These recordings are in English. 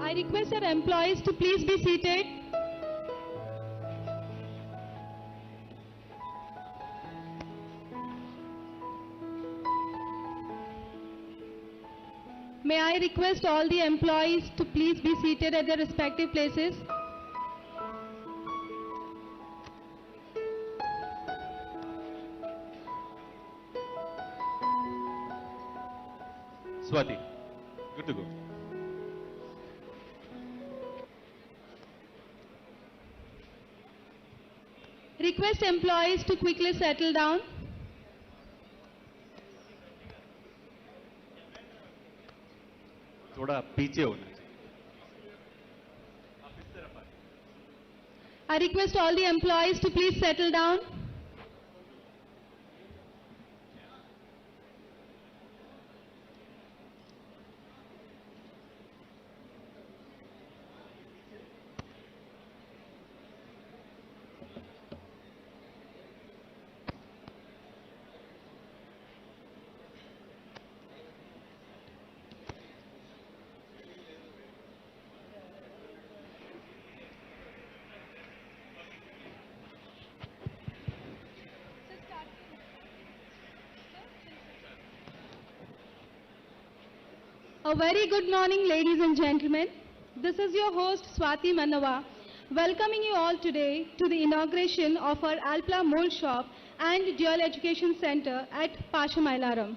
I request our employees to please be seated. May I request all the employees to please be seated at their respective places. Swati, good to go. Request employees to quickly settle down. थोड़ा पीछे होना चाहिए. I request all the employees to please settle down. A very good morning, ladies and gentlemen. This is your host, Swati Manava, welcoming you all today to the inauguration of our Alpla Mould Shop and Dual Education Center at Pashamylaram.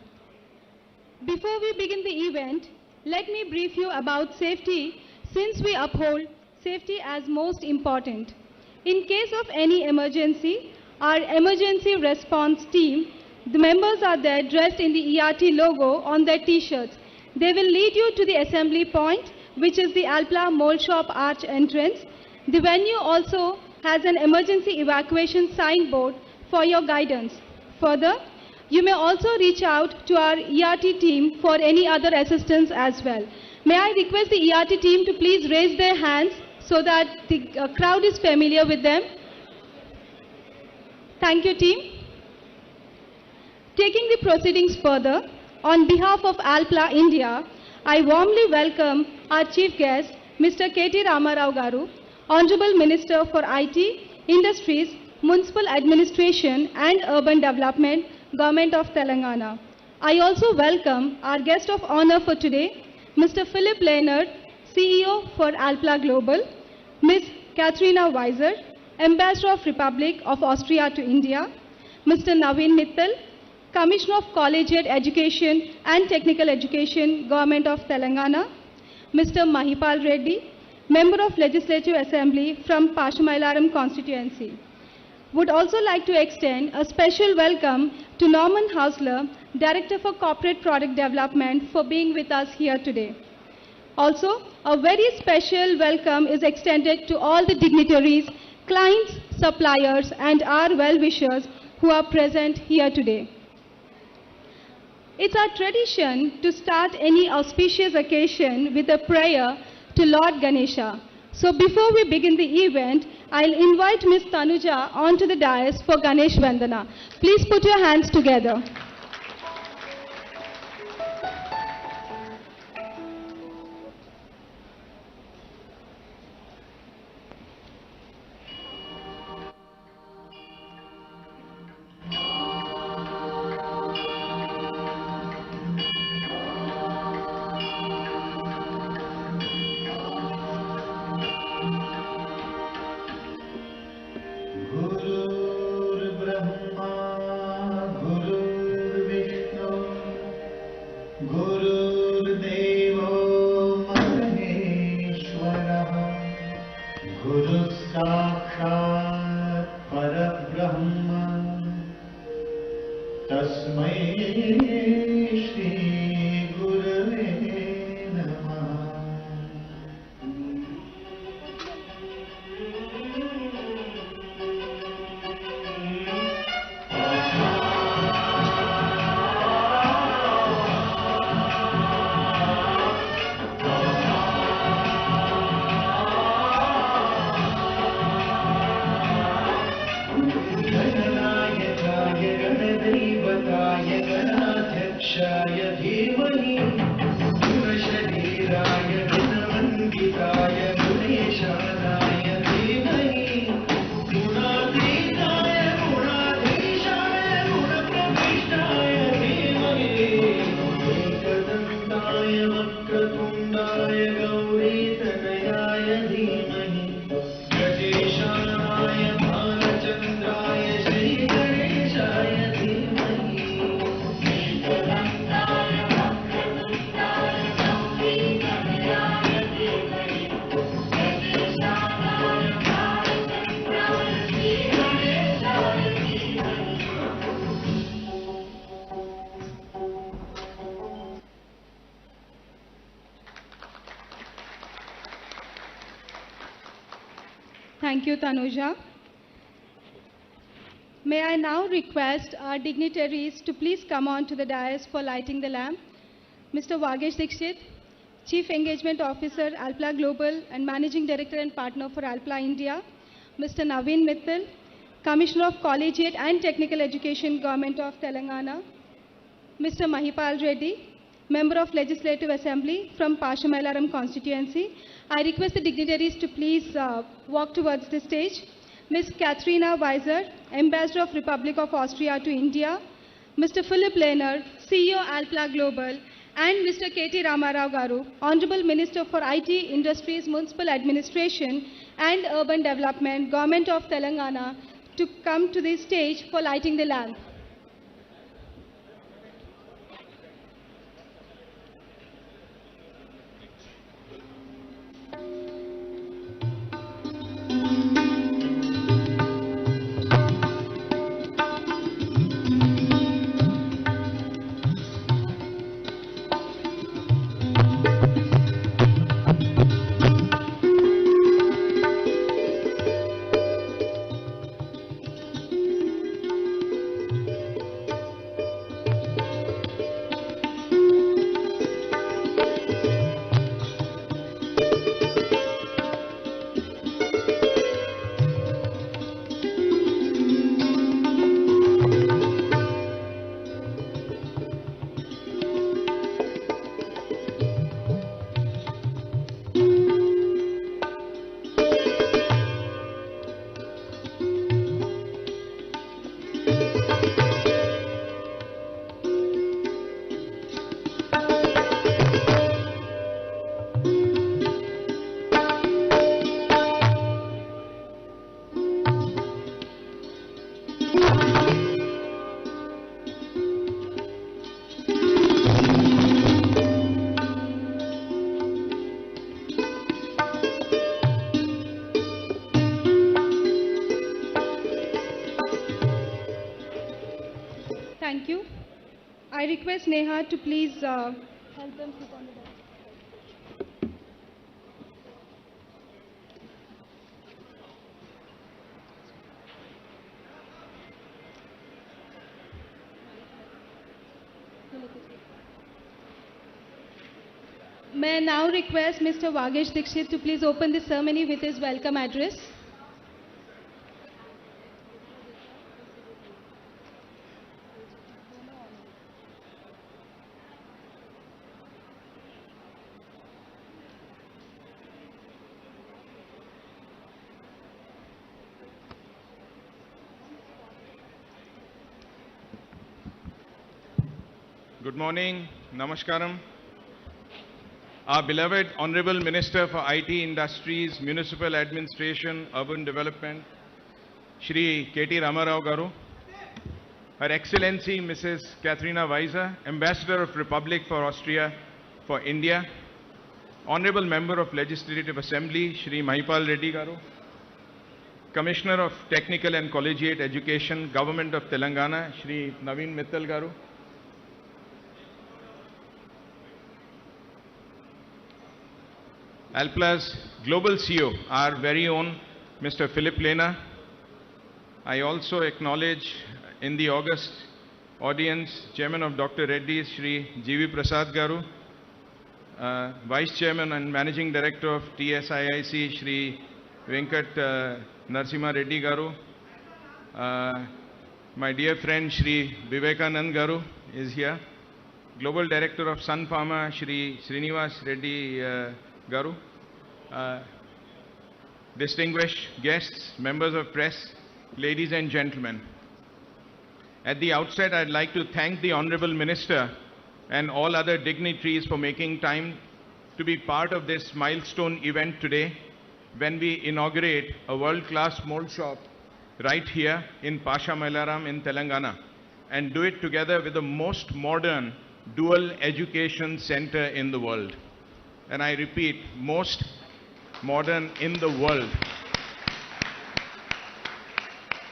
Before we begin the event, let me brief you about safety, since we uphold safety as most important. In case of any emergency, our emergency response team, the members are there dressed in the ERT logo on their t-shirts. They will lead you to the assembly point, which is the Alpla Mould Shop arch entrance. The venue also has an emergency evacuation signboard for your guidance. Further, you may also reach out to our ERT team for any other assistance as well. May I request the ERT team to please raise their hands so that the crowd is familiar with them. Thank you, team. Taking the proceedings further, on behalf of Alpla India, I warmly welcome our chief guest, Mr. KT Ramarao Garu, Honorable Minister for IT, Industries, Municipal Administration and Urban Development, Government of Telangana. I also welcome our guest of honor for today, Mr. Philip Leonard, CEO for Alpla Global, Ms. Katharina Weiser, Ambassador of Republic of Austria to India, Mr. Naveen Mittal, Commissioner of Collegiate Education and Technical Education, Government of Telangana, Mr. Mahipal Reddy, Member of Legislative Assembly from Pashamylaram constituency. Would also like to extend a special welcome to Norman Hausler, Director for Corporate Product Development, for being with us here today. Also, a very special welcome is extended to all the dignitaries, clients, suppliers, and our well-wishers who are present here today. It's our tradition to start any auspicious occasion with a prayer to Lord Ganesha. So before we begin the event, I'll invite Ms. Tanuja onto the dais for Ganesh Vandana. Please put your hands together. Thank you, Tanuja. May I now request our dignitaries to please come on to the dais for lighting the lamp. Mr. Vagesh Dixit, Chief Engagement Officer, Alpla Global and Managing Director and Partner for Alpla India. Mr. Naveen Mittal, Commissioner of Collegiate and Technical Education, Government of Telangana. Mr. Mahipal Reddy, Member of Legislative Assembly from Pashamylaram constituency. I request the dignitaries to please walk towards the stage. Ms. Katharina Weiser, Ambassador of Republic of Austria to India. Mr. Philip Lehner, CEO Alpla Global, and Mr. KT Ramarao Garu, Honorable Minister for IT, Industries, Municipal Administration and Urban Development, Government of Telangana, to come to the stage for lighting the lamp. Thank you. I request Neha to please help them sit on the desk. May I now request Mr. Vagesh Dixit to please open the ceremony with his welcome address. Good morning, Namaskaram. Our beloved Honorable Minister for IT Industries, Municipal Administration, Urban Development, Shri KT Ramarao Garu, Her Excellency Mrs. Katharina Weiser, Ambassador of Republic for Austria for India, Honorable Member of Legislative Assembly, Shri Mahipal Reddy Garu, Commissioner of Technical and Collegiate Education, Government of Telangana, Shri Naveen Mittal Garu, Alpla's Global CEO, our very own Mr. Philip Lehner. I also acknowledge in the August audience, Chairman of Dr. Reddy's, Shri G.V. Prasad Garu, Vice Chairman and Managing Director of TSIIC, Shri Venkat Narasimha Reddy Garu, my dear friend Shri Vivekanand Garu is here, Global Director of Sun Pharma, Shri Srinivas Reddy Garu, distinguished guests, members of press, ladies and gentlemen. At the outset, I'd like to thank the Honorable Minister and all other dignitaries for making time to be part of this milestone event today when we inaugurate a world-class mold shop right here in Pashamylaram in Telangana, and do it together with the most modern dual education center in the world. And I repeat, most modern in the world.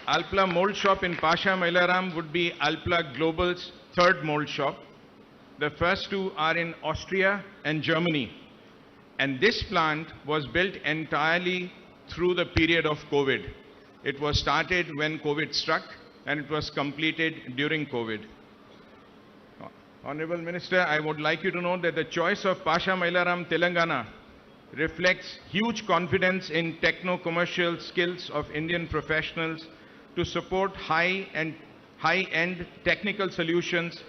Alpla Mold Shop in Pashamylaram would be Alpla Global's third mold shop. The first two are in Austria and Germany. And this plant was built entirely through the period of COVID. It was started when COVID struck and it was completed during COVID. Honorable Minister, I would like you to know that the choice of Pashamylaram, Telangana reflects huge confidence in techno-commercial skills of Indian professionals to support high-end technical solutions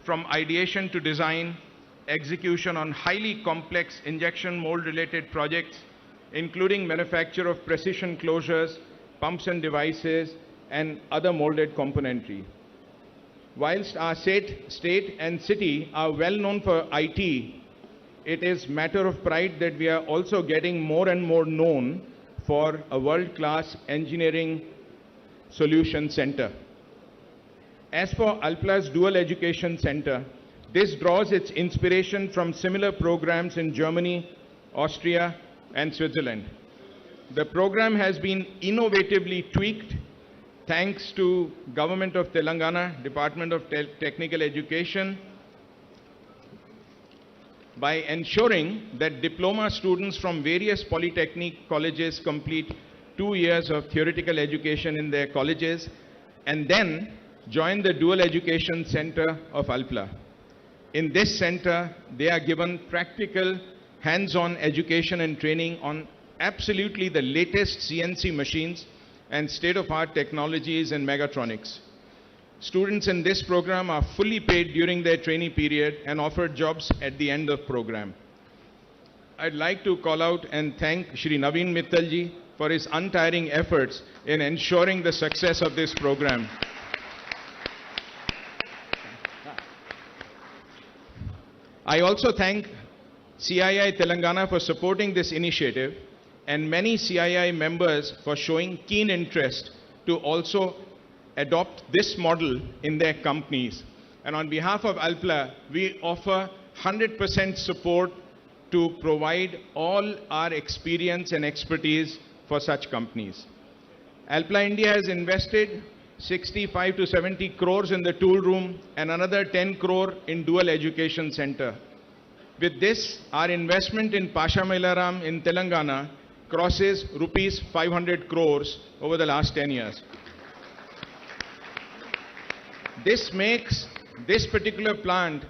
from ideation to design, execution on highly complex injection mold related projects, including manufacture of precision closures, pumps and devices, and other molded componentry. Whilst our state and city are well known for IT, it is matter of pride that we are also getting more and more known for a world-class engineering solution center. As for Alpla's Dual Education Center, this draws its inspiration from similar programs in Germany, Austria, and Switzerland. The program has been innovatively tweaked thanks to Government of Telangana, Department of Technical Education, by ensuring that diploma students from various polytechnic colleges complete 2 years of theoretical education in their colleges and then join the Dual Education Center of Alpla. In this center, they are given practical, hands-on education and training on absolutely the latest CNC machines and state-of-art technologies in mechatronics. Students in this program are fully paid during their trainee period and offered jobs at the end of program. I'd like to call out and thank Shri Naveen Mittalji for his untiring efforts in ensuring the success of this program. I also thank CII Telangana for supporting this initiative and many CII members for showing keen interest to also adopt this model in their companies. And on behalf of Alpla, we offer 100% support to provide all our experience and expertise for such companies. Alpla India has invested 65 to 70 crores in the tool room and another 10 crore in Dual Education Center. With this, our investment in Pashamylaram in Telangana crosses rupees 500 crores over the last 10 years. This makes this particular plant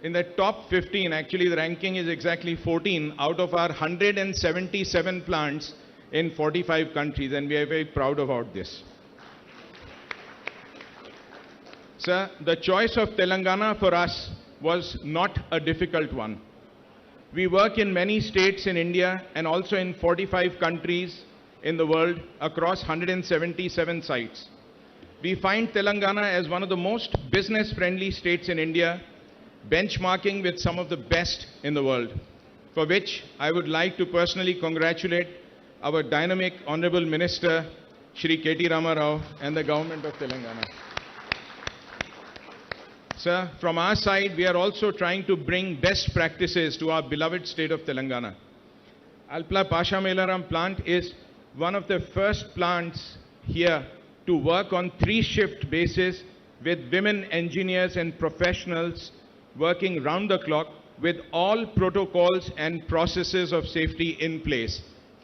in the top 15, actually the ranking is exactly 14 out of our 177 plants in 45 countries, and we are very proud about this. Sir, the choice of Telangana for us was not a difficult one. We work in many states in India and also in 45 countries in the world across 177 sites. We find Telangana as one of the most business-friendly states in India, benchmarking with some of the best in the world, for which I would like to personally congratulate our dynamic Honorable Minister, Shri KT Ramarao, and the Government of Telangana. Sir, from our side, we are also trying to bring best practices to our beloved state of Telangana. Alpla Pashamylaram plant is one of the first plants here to work on 3-shift basis with women engineers and professionals working round the clock with all protocols and processes of safety in place,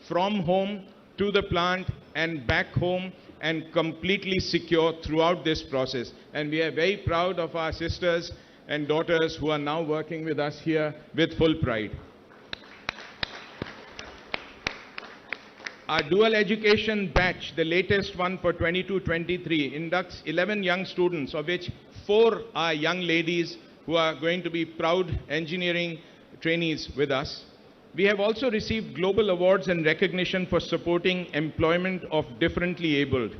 from home to the plant and back home, and completely secure throughout this process. And we are very proud of our sisters and daughters who are now working with us here with full pride. Our dual education batch, the latest one for 22-23, inducts 11 young students, of which 4 are young ladies who are going to be proud engineering trainees with us. We have also received global awards and recognition for supporting employment of differently abled.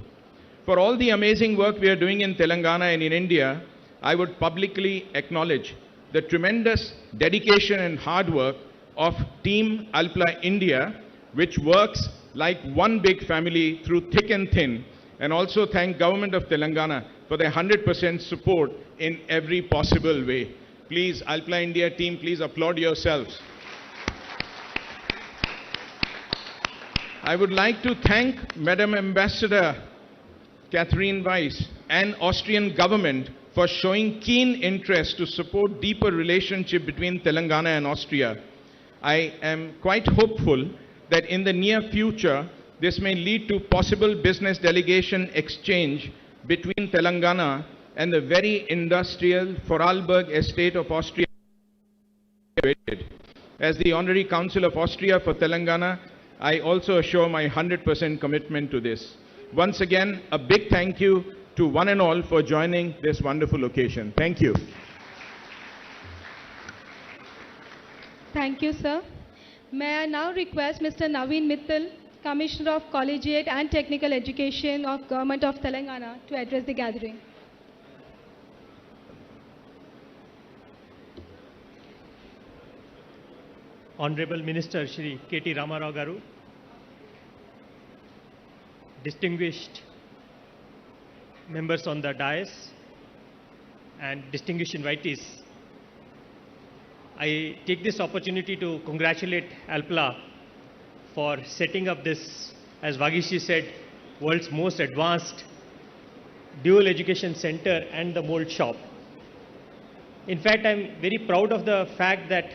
For all the amazing work we are doing in Telangana and in India, I would publicly acknowledge the tremendous dedication and hard work of Team Alpla India, which works like one big family through thick and thin, and also thank Government of Telangana for their 100% support in every possible way. Please, Alpla India team, please applaud yourselves. I would like to thank Madam Ambassador Catherine Weiss and Austrian government for showing keen interest to support deeper relationship between Telangana and Austria. I am quite hopeful that in the near future, This may lead to possible business delegation exchange between Telangana and the very industrial Vorarlberg estate of Austria. As the Honorary Council of Austria for Telangana, I also assure my 100% commitment to this. Once again, a big thank you to one and all for joining this wonderful occasion. Thank you. Thank you, sir. May I now request Mr. Naveen Mittal, Commissioner of Collegiate and Technical Education of Government of Telangana, to address the gathering. Honorable Minister Shri KT Ramarao Garu, distinguished members on the dais and distinguished invitees, I take this opportunity to congratulate Alpla for setting up this, as Vagishi said, world's most advanced dual education center and the Mould shop. In fact, I'm very proud of the fact that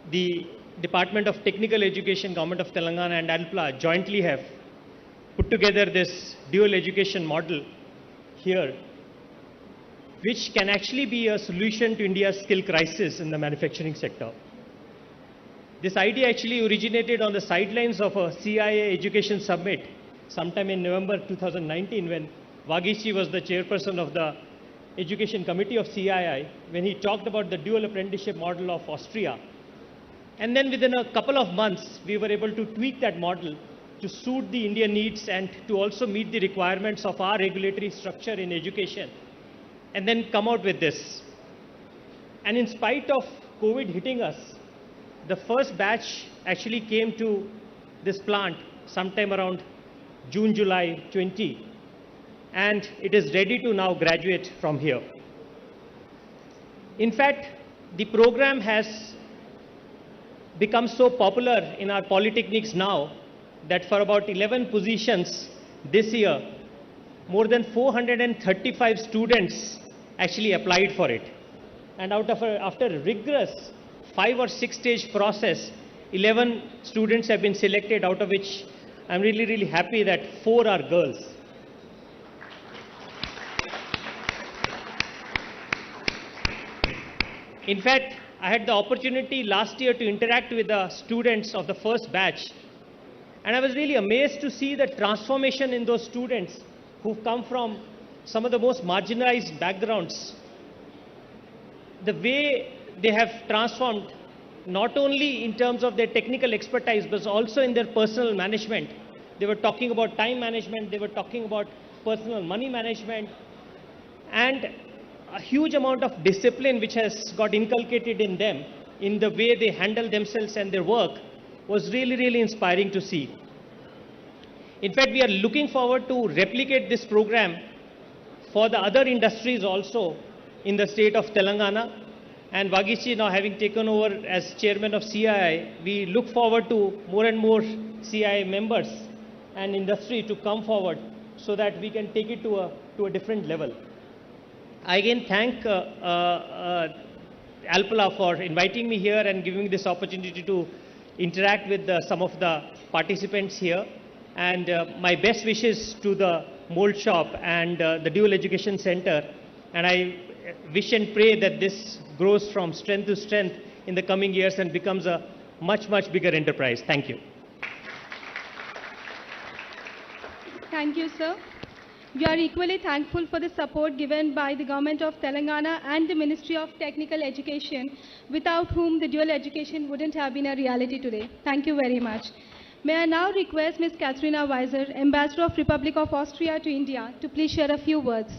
the Department of Technical Education, Government of Telangana and Alpla jointly have put together this dual education model here, which can actually be a solution to India's skill crisis in the manufacturing sector. This idea actually originated on the sidelines of a CIA Education Summit sometime in November 2019, when Vagishi was the chairperson of the Education Committee of CII, when he talked about the dual apprenticeship model of Austria. And then within a couple of months, we were able to tweak that model to suit the Indian needs and to also meet the requirements of our regulatory structure in education, and then come out with this. And in spite of COVID hitting us, the first batch actually came to this plant sometime around June, July 20, and it is ready to now graduate from here. In fact, the program has become so popular in our polytechnics now that for about 11 positions this year, more than 435 students actually applied for it. And after a rigorous 5 or 6 stage process, 11 students have been selected, out of which I'm really happy that 4 are girls. In fact, I had the opportunity last year to interact with the students of the first batch, and I was really amazed to see the transformation in those students who've come from some of the most marginalized backgrounds. The way they have transformed, not only in terms of their technical expertise, but also in their personal management. They were talking about time management, they were talking about personal money management, and a huge amount of discipline which has got inculcated in them in the way they handle themselves and their work was really inspiring to see. In fact, we are looking forward to replicate this program for the other industries also in the state of Telangana. And Vagishi, now having taken over as chairman of CII, we look forward to more and more CII members and industry to come forward so that we can take it to a different level. I again thank Alpla for inviting me here and giving me this opportunity to interact with some of the participants here. And my best wishes to the Mould shop and the Dual Education Center. And I wish and pray that this grows from strength to strength in the coming years and becomes a much bigger enterprise. Thank you. Thank you, sir. We are equally thankful for the support given by the Government of Telangana and the Ministry of Technical Education, without whom the dual education wouldn't have been a reality today. Thank you very much. May I now request Ms. Katharina Weiser, Ambassador of Republic of Austria to India, to please share a few words.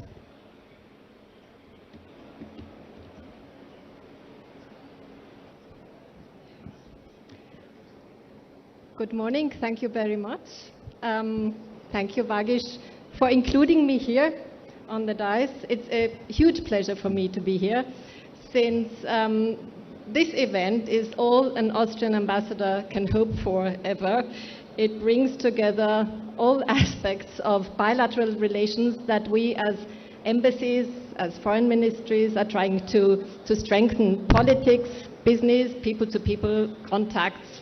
Good morning. Thank you very much. Thank you, Vagish, for including me here on the dais. It's a huge pleasure for me to be here, since this event is all an Austrian ambassador can hope for ever. It brings together all aspects of bilateral relations that we as embassies, as foreign ministries, are trying to strengthen: politics, business, people-to-people contacts,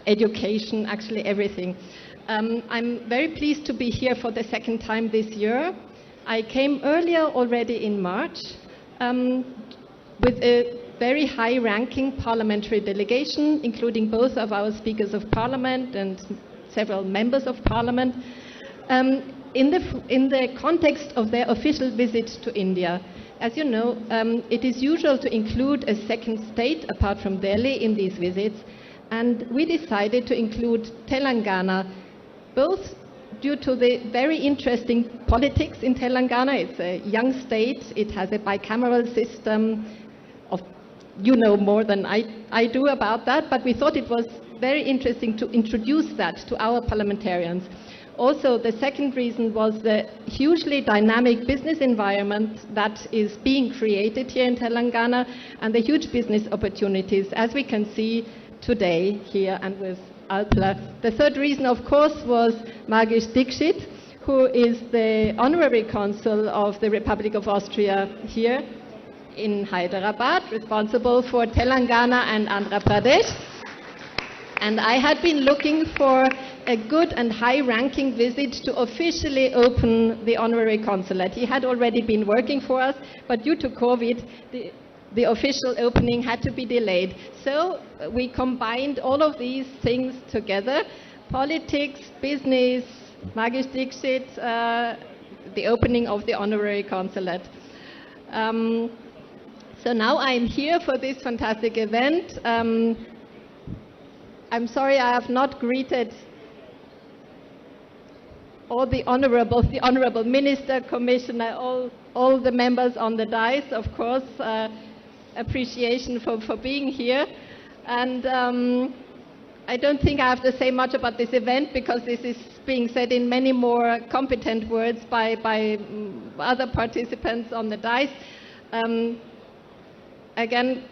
education, actually everything. I'm very pleased to be here for the second time this year. I came earlier already in March with a very high-ranking parliamentary delegation, including both of our speakers of parliament and several members of parliament, in the context of their official visit to India. As you know, it is usual to include a second state apart from Delhi in these visits, and we decided to include Telangana, both due to the very interesting politics in Telangana. It's a young state, it has a bicameral system. You know more than I do about that, but we thought it was very interesting to introduce that to our parliamentarians. Also, the second reason was the hugely dynamic business environment that is being created here in Telangana and the huge business opportunities, as we can see today here and with Alpla. The third reason, of course, was Magish Dixit, who is the Honorary Consul of the Republic of Austria here in Hyderabad, responsible for Telangana and Andhra Pradesh. And I had been looking for a good and high-ranking visit to officially open the honorary consulate. He had already been working for us, but due to COVID, the official opening had to be delayed. So we combined all of these things together: politics, business, Magish Dixit, the opening of the honorary consulate. So now I'm here for this fantastic event. I'm sorry I have not greeted all the honorable minister, commissioner, all the members on the dais, of course. Appreciation for being here. And I don't think I have to say much about this event, because this is being said in many more competent words by other participants on the dais. Again,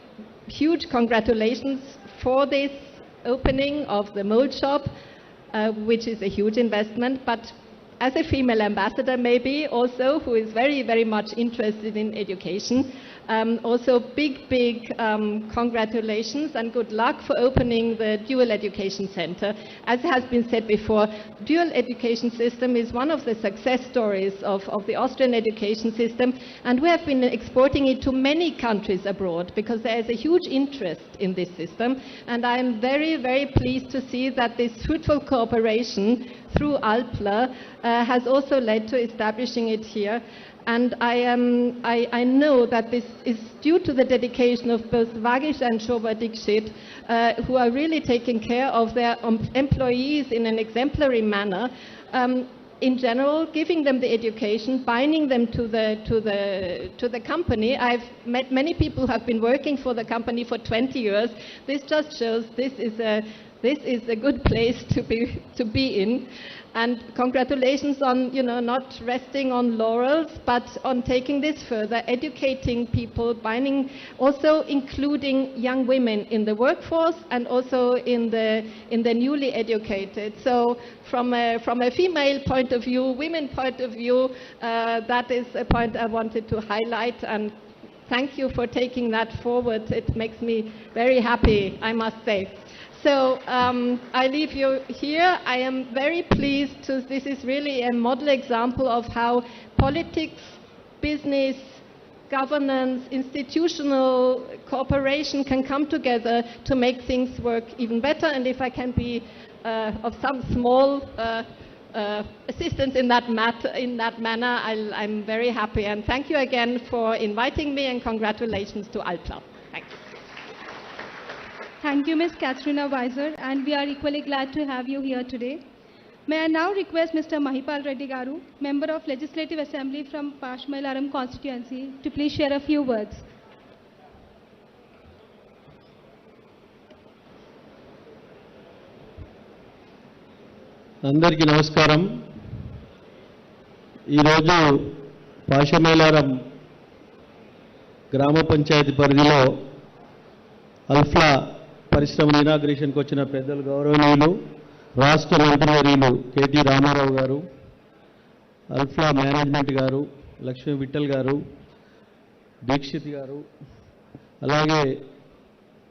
huge congratulations for this opening of the Mould shop, which is a huge investment, but as a female ambassador maybe also, who is very, very much interested in education, also big congratulations and good luck for opening the Dual Education Center. As has been said before, dual education system is one of the success stories of the Austrian education system, and we have been exporting it to many countries abroad because there is a huge interest in this system, and I am very, very pleased to see that this fruitful cooperation through Alpla has also led to establishing it here. And I know that this is due to the dedication of both Vagish and Shobha Dixit, who are really taking care of their employees in an exemplary manner. In general, giving them the education, binding them to the company. I've met many people who have been working for the company for 20 years. This just shows this is a good place to be in. And congratulations on, not resting on laurels, but on taking this further, educating people, also including young women in the workforce and also in the newly educated. So from a female point of view, women point of view, that is a point I wanted to highlight, and thank you for taking that forward. It makes me very happy, I must say. So I leave you here. I am very pleased this is really a model example of how politics, business, governance, institutional cooperation can come together to make things work even better. And if I can be of some small assistance in that manner, I'm very happy. And thank you again for inviting me, and congratulations to Alpla. Thank you. Thank you, Ms. Katrina Weiser, and we are equally glad to have you here today. May I now request Mr. Mahipal Reddy Garu, Member of Legislative Assembly from Pashamylaram constituency, to please share a few words. అందరికీ నమస్కారం. ఈరోజు పాషమేలారం గ్రామ పంచాయతీ పరిధిలో అల్ఫ్లా పరిశ్రమల ఇనాగ్రేషన్కి వచ్చిన పెద్దలు గౌరవనీయులు రాష్ట్ర మంత్రివర్యులు కేటీ రామారావు గారు, అల్ఫ్లా మేనేజ్మెంట్ గారు, లక్ష్మీ విఠల్ గారు, దీక్షిత్ గారు, అలాగే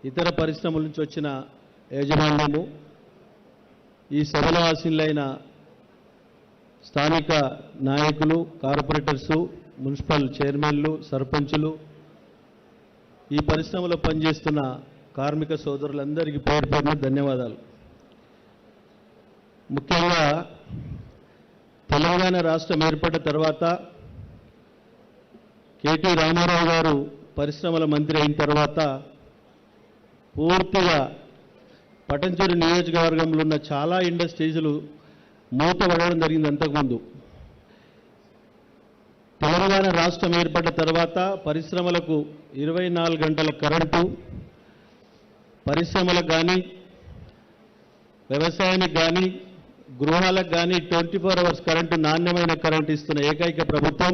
ఇతర పరిశ్రమల నుంచి వచ్చిన యాజమాన్యము, ఈ సభలో ఆసీనులైన స్థానిక నాయకులు, కార్పొరేటర్సు, మున్సిపల్ చైర్మన్లు, సర్పంచులు, ఈ పరిశ్రమలో పనిచేస్తున్న కార్మిక సోదరులందరికీ పేరు పేరున ధన్యవాదాలు. ముఖ్యంగా తెలంగాణ రాష్ట్రం ఏర్పడ్డ తర్వాత కేటీ రామారావు గారు పరిశ్రమల మంత్రి అయిన తర్వాత పూర్తిగా పటంచెరు నియోజకవర్గంలో ఉన్న చాలా ఇండస్ట్రీస్లు మూతపడడం జరిగింది. అంతకుముందు తెలంగాణ రాష్ట్రం ఏర్పడ్డ తర్వాత పరిశ్రమలకు 24 గంటల కరెంటు, పరిశ్రమలకు కానీ, వ్యవసాయానికి కానీ, గృహాలకు కానీ 24 అవర్స్ కరెంటు, నాణ్యమైన కరెంటు ఇస్తున్న ఏకైక ప్రభుత్వం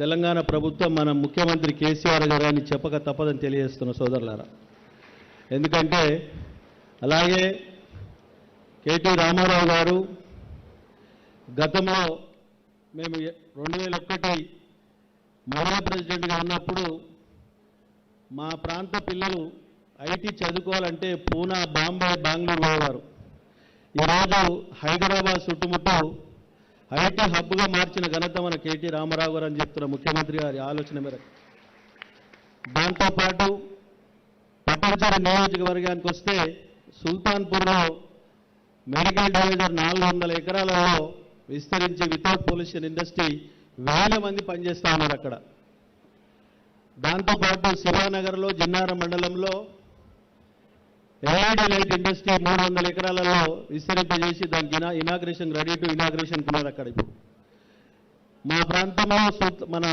తెలంగాణ ప్రభుత్వం, మన ముఖ్యమంత్రి కేసీఆర్ గారు అని చెప్పక తప్పదని తెలియజేస్తున్న సోదరులారా. ఎందుకంటే అలాగే కేటీ రామారావు గారు గతంలో మేము 2001 మహిళా ప్రెసిడెంట్గా ఉన్నప్పుడు మా ప్రాంత పిల్లలు ఐటీ చదువుకోవాలంటే పూనా, బాంబే, బెంగళూరు పోయేవారు. ఈరోజు హైదరాబాద్ చుట్టుముట్టు ఐటీ హబ్గా మార్చిన ఘనత మన కేటీ రామారావు గారు అని చెప్తున్న ముఖ్యమంత్రి గారి ఆలోచన మేరకు. దాంతోపాటు పటంచెరు నియోజకవర్గానికి వస్తే సుల్తాన్పూర్లో మెడికల్ డివిజన్ 400 ఎకరాలలో విస్తరించి వితౌట్ పొల్యూషన్ ఇండస్ట్రీ 1000 మంది పనిచేస్తూ ఉన్నారు అక్కడ. దాంతోపాటు శివానగర్లో, జిన్నారం మండలంలో ఎల్ఈడి లైట్ ఇండస్ట్రీ 300 ఎకరాలలో విస్తరింపజేసి దానికి ఇనాగ్రేషన్, రెడీ టు ఇనాగ్రేషన్ ఉన్నారు అక్కడ. ఇప్పుడు మా ప్రాంతంలో మన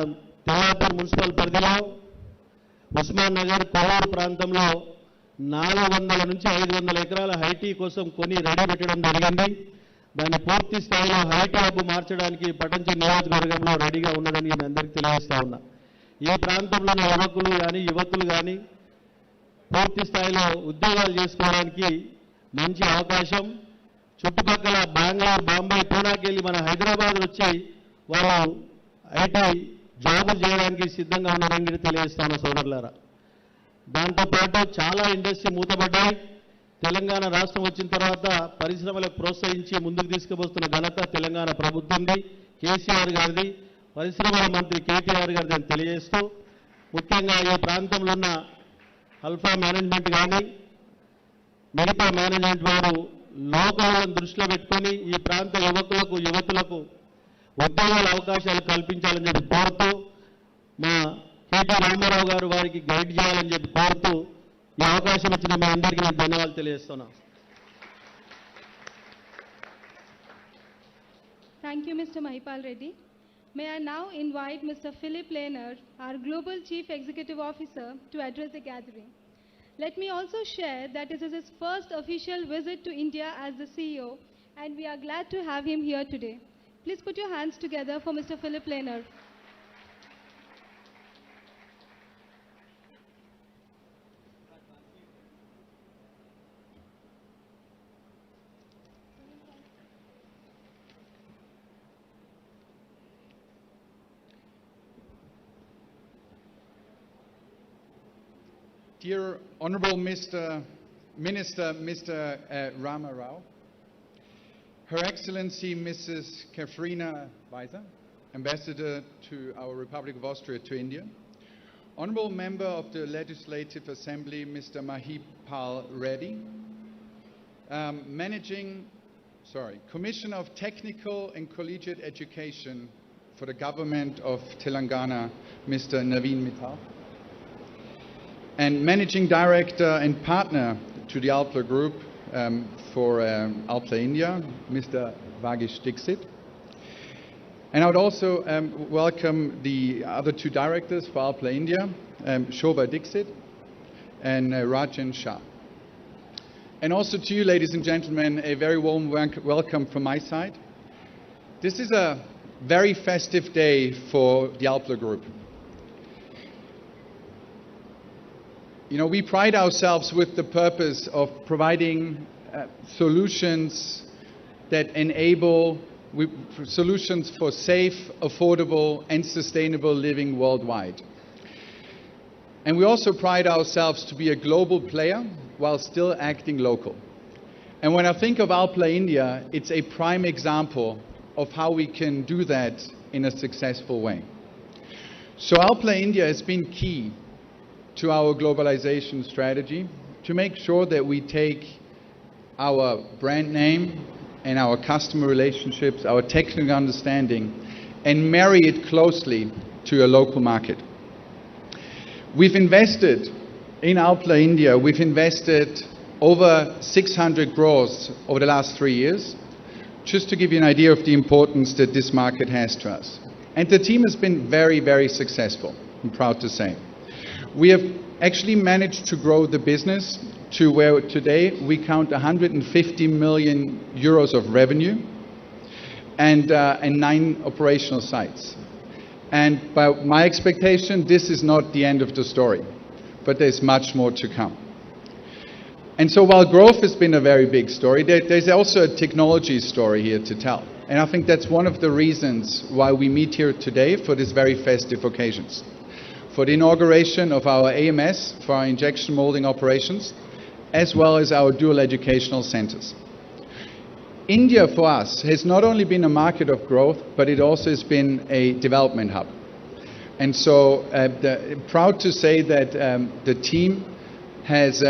తెల్లాపూర్ మున్సిపల్ పరిధిలో ఉస్మాన్ నగర్, కోవూరు ప్రాంతంలో 400 నుంచి 500 ఎకరాల ఐటీ కోసం కొని రెడీ పెట్టడం జరిగింది. దాన్ని పూర్తి స్థాయిలో ఐటీ హబ్ మార్చడానికి పటంచెరు నియోజకవర్గంలో రెడీగా ఉన్నదని నేను అందరికీ తెలియజేస్తా ఉన్నా. ఈ ప్రాంతంలో ఉన్న యువకులు కానీ, యువతులు కానీ పూర్తి స్థాయిలో ఉద్యోగాలు చేసుకోవడానికి మంచి అవకాశం. చుట్టుపక్కల బెంగళూరు, బాంబే, పూనాకి వెళ్ళి మన హైదరాబాద్ వచ్చి వాళ్ళు ఐటీ జాబులు చేయడానికి సిద్ధంగా ఉన్నారని తెలియజేస్తాను సోదరులారా. దాంతోపాటు చాలా ఇండస్ట్రీ మూతపడ్డాయి. తెలంగాణ రాష్ట్రం వచ్చిన తర్వాత పరిశ్రమలకు ప్రోత్సహించి ముందుకు తీసుకుపోతున్న ఘనత తెలంగాణ ప్రభుత్వంది, కేసీఆర్ గారిది, పరిశ్రమల మంత్రి కేటీఆర్ గారిది అని తెలియజేస్తూ, ముఖ్యంగా ఈ ప్రాంతంలో ఉన్న అల్ఫా మేనేజ్మెంట్ కానీ, మిగతా మేనేజ్మెంట్ వారు లోకలను దృష్టిలో పెట్టుకొని ఈ ప్రాంత యువకులకు, యువతులకు ఉద్యోగాల అవకాశాలు కల్పించాలని చెప్పి కోరుతూ, మా కేటీ రామారావు గారు వారికి గైడ్ చేయాలని చెప్పి కోరుతూ ఈ అవకాశం ఇచ్చిన మీ అందరికీ నేను ధన్యవాదాలు తెలియజేస్తున్నాను. Thank you, Mr. Mahipal Reddy. May I now invite Mr. Philip Lehner, our Global Chief Executive Officer, to address the gathering. Let me also share that this is his first official visit to India as the CEO, and we are glad to have him here today. Please put your hands together for Mr. Philip Lehner. Dear Honorable Mr. Minister, Mr. Ramarao, Her Excellency Mrs. Katharina Weiser, Ambassador to our Republic of Austria to India, Honorable Member of the Legislative Assembly, Mr. Mahipal Reddy, Commissioner of Technical and Collegiate Education for the Government of Telangana, Mr. Naveen Mittal, and Managing Director and Partner to the Alpla Group for Alpla India, Mr. Vagish Dixit. And I would also welcome the other two directors for Alpla India, Shobha Dixit and Rajan Shah. And also to you, ladies and gentlemen, a very warm welcome from my side. This is a very festive day for the Alpla Group. You know, we pride ourselves with the purpose of providing solutions that enable solutions for safe, affordable, and sustainable living worldwide. And we also pride ourselves to be a global player while still acting local. And when I think of Alpla India, it's a prime example of how we can do that in a successful way. So Alpla India has been key to our globalization strategy to make sure that we take our brand name and our customer relationships, our technical understanding, and marry it closely to a local market. We've invested in Alpla India, we've invested over 600 crores over the last 3 years, just to give you an idea of the importance that this market has to us. And the team has been very, very successful, I'm proud to say. We have actually managed to grow the business to where today we count 150 million euros of revenue and 9 operational sites. And by my expectation, this is not the end of the story, but there's much more to come. And so while growth has been a very big story, there's also a technology story here to tell. And I think that's one of the reasons why we meet here today for this very festive occasions. For the inauguration of our AMS, for our injection molding operations, as well as our dual educational centers. India for us has not only been a market of growth, but it also has been a development hub. And so proud to say that the team has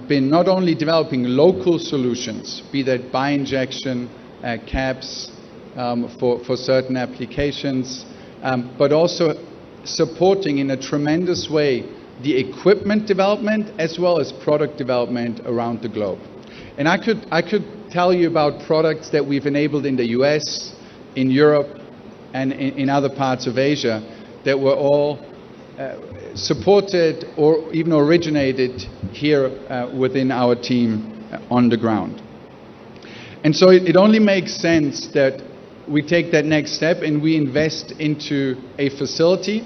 been not only developing local solutions, be that bi-injection, caps for certain applications, but also supporting in a tremendous way the equipment development as well as product development around the globe. And I could tell you about products that we've enabled in the US, in Europe, and in other parts of Asia that were all supported or even originated here within our team on the ground. And so it only makes sense that we take that next step and we invest into a facility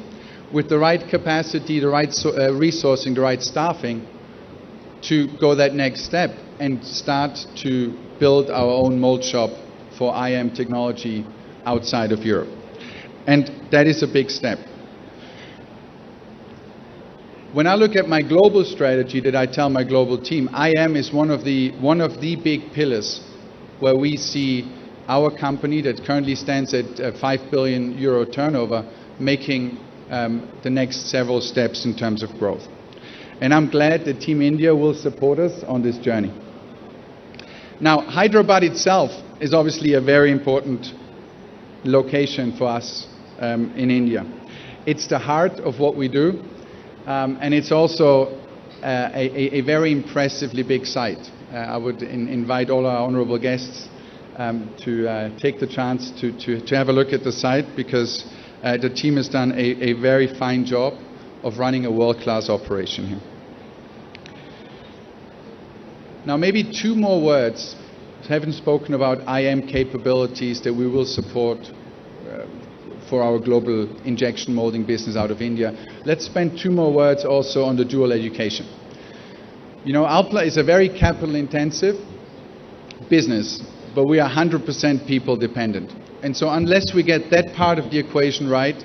with the right capacity, the right resourcing, the right staffing to go that next step and start to build our own mold shop for IM technology outside of Europe. And that is a big step. When I look at my global strategy that I tell my global team, IM is one of the big pillars where we see our company that currently stands at 5 billion euro turnover making the next several steps in terms of growth. And I'm glad that Team India will support us on this journey. Now, Hyderabad itself is obviously a very important location for us in India. It's the heart of what we do, and it's also a very impressively big site. I would invite all our honorable guests to take the chance to have a look at the site, because the team has done a very fine job of running a world-class operation here. Now, maybe 2 more words. I haven't spoken about IM capabilities that we will support for our global injection molding business out of India. Let's spend 2 more words also on the dual education. You know, Alpla is a very capital-intensive business, but we are 100% people dependent. And so unless we get that part of the equation right,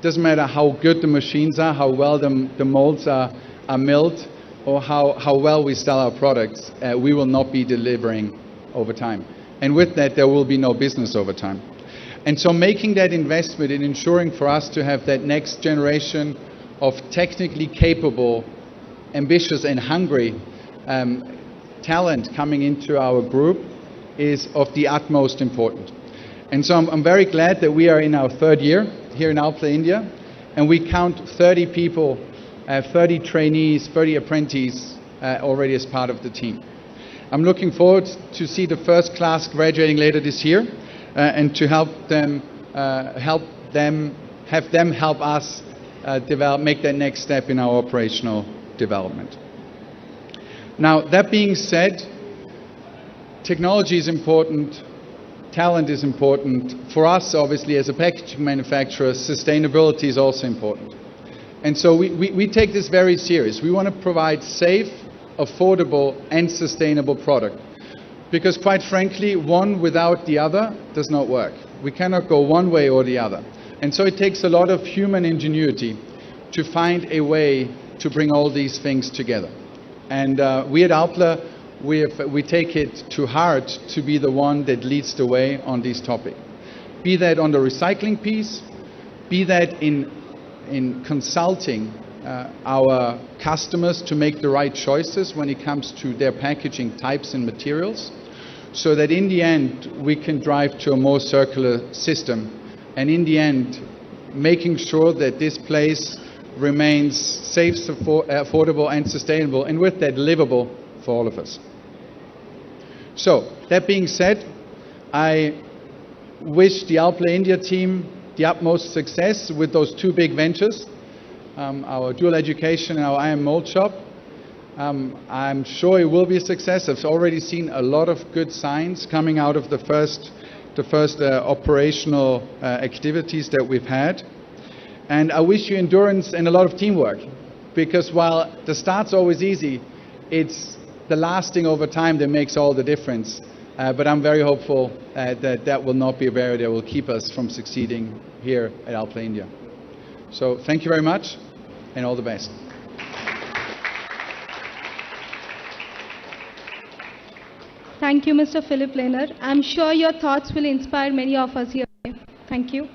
doesn't matter how good the machines are, how well the molds are milled, or how well we sell our products, we will not be delivering over time. And with that, there will be no business over time. And so making that investment in ensuring for us to have that next generation of technically capable, ambitious and hungry talent coming into our group is of the utmost importance. And so I'm very glad that we are in our 3rd year here in Alpla, India, and we count 30 people, 30 trainees, 30 apprentices already as part of the team. I'm looking forward to see the first class graduating later this year and to have them help us make that next step in our operational development. Now, that being said, technology is important, talent is important. For us, obviously, as a packaging manufacturer, sustainability is also important. And so we take this very serious. We want to provide safe, affordable, and sustainable product. Because quite frankly, one without the other does not work. We cannot go one way or the other. And so it takes a lot of human ingenuity to find a way to bring all these things together. And we at Alpla we take it to heart to be the one that leads the way on this topic. Be that on the recycling piece, be that in consulting our customers to make the right choices when it comes to their packaging types and materials, so that in the end we can drive to a more circular system, and in the end making sure that this place remains safe, affordable and sustainable, and with that livable for all of us. So, that being said, I wish the Alpla India team the utmost success with those two big ventures, our dual education and our Mould shop. I'm sure it will be a success. I've already seen a lot of good signs coming out of the first operational activities that we've had. And I wish you endurance and a lot of teamwork, because while the start's always easy, it's the lasting over time that makes all the difference. But I'm very hopeful that will not be a barrier that will keep us from succeeding here at Alpla India. So thank you very much and all the best. Thank you, Mr. Philip Lehner. I'm sure your thoughts will inspire many of us here. Thank you.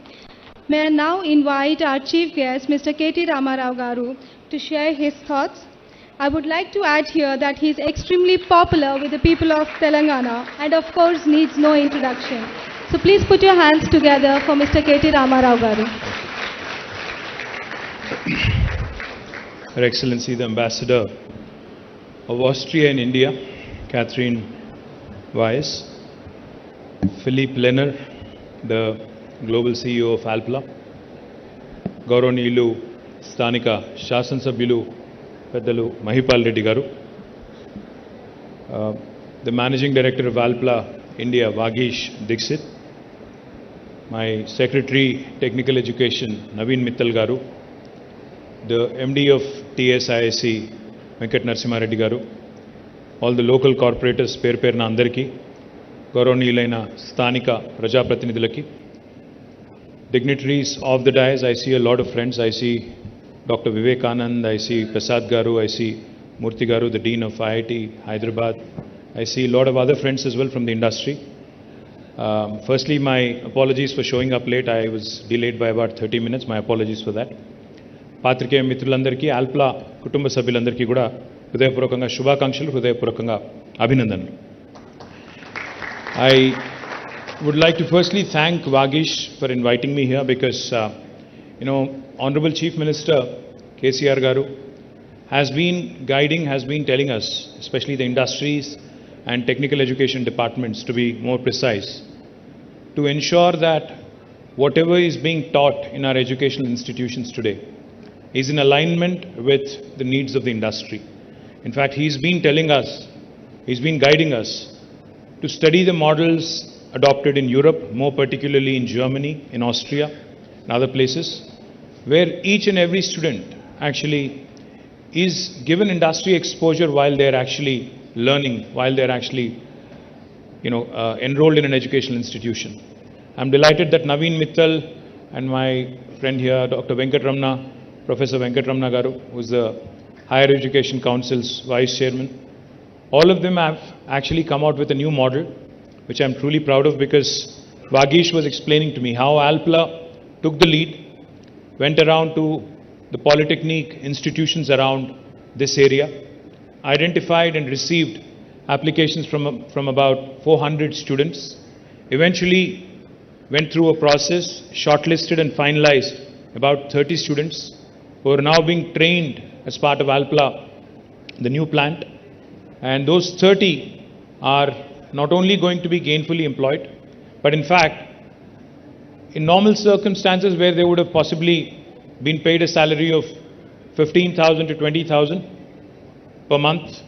May I now invite our chief guest, Mr. KT Ramarao Garu, to share his thoughts. I would like to add here that he is extremely popular with the people of Telangana and of course needs no introduction. So please put your hands together for Mr. KT Ramarao Garu. Her Excellency the Ambassador of Austria in India, Catherine Weiss, Philippe Lehner, the Global CEO of Alpla, Gauranilu, Stanika, Shasan Sabhyulu, Peddalu, Mahipal Reddy Garu, the Managing Director of Alpla India, Vagish Dixit, my Secretary Technical Education, Naveen Mittal Garu, the MD of TSIC, Venkat Narasimha Reddy Garu, all the local corporators, Perna Andarki, Gauranilaina, Stanika, Prajapratinidhulaki, dignitaries of the dais. I see a lot of friends. I see Dr. Vivekanand, I see Prasad Garu, I see Murthy Garu, the Dean of IIT, Hyderabad. I see a lot of other friends as well from the industry. Firstly, my apologies for showing up late. I was delayed by about 30 minutes. My apologies for that. Patrikeya Mitrulandarki, Alpla Kutumba Sabhyulandarki kuda Hridayapurvakanga Shubhakankshalu, Hridayapurvakanga Abhinandanulu. I would like to firstly thank Vagish for inviting me here because, Honorable Chief Minister KCR Garu has been guiding, has been telling us, especially the industries and technical education departments to be more precise, to ensure that whatever is being taught in our educational institutions today is in alignment with the needs of the industry. In fact, he's been telling us, he's been guiding us to study the models adopted in Europe, more particularly in Germany, in Austria, and other places, where each and every student actually is given industry exposure while they're actually learning, while they're actually, enrolled in an educational institution. I'm delighted that Naveen Mittal and my friend here, Dr. Venkatramana, Professor Venkatramana Garu, who's the Higher Education Council's Vice Chairman, all of them have actually come out with a new model, which I'm truly proud of, because Vagish was explaining to me how Alpla took the lead, went around to the polytechnic institutions around this area, identified and received applications from about 400 students, eventually went through a process, shortlisted and finalized about 30 students who are now being trained as part of Alpla, the new plant. And those 30 are not only going to be gainfully employed, but in fact, in normal circumstances where they would have possibly been paid a salary of 15,000 to 20,000 per month,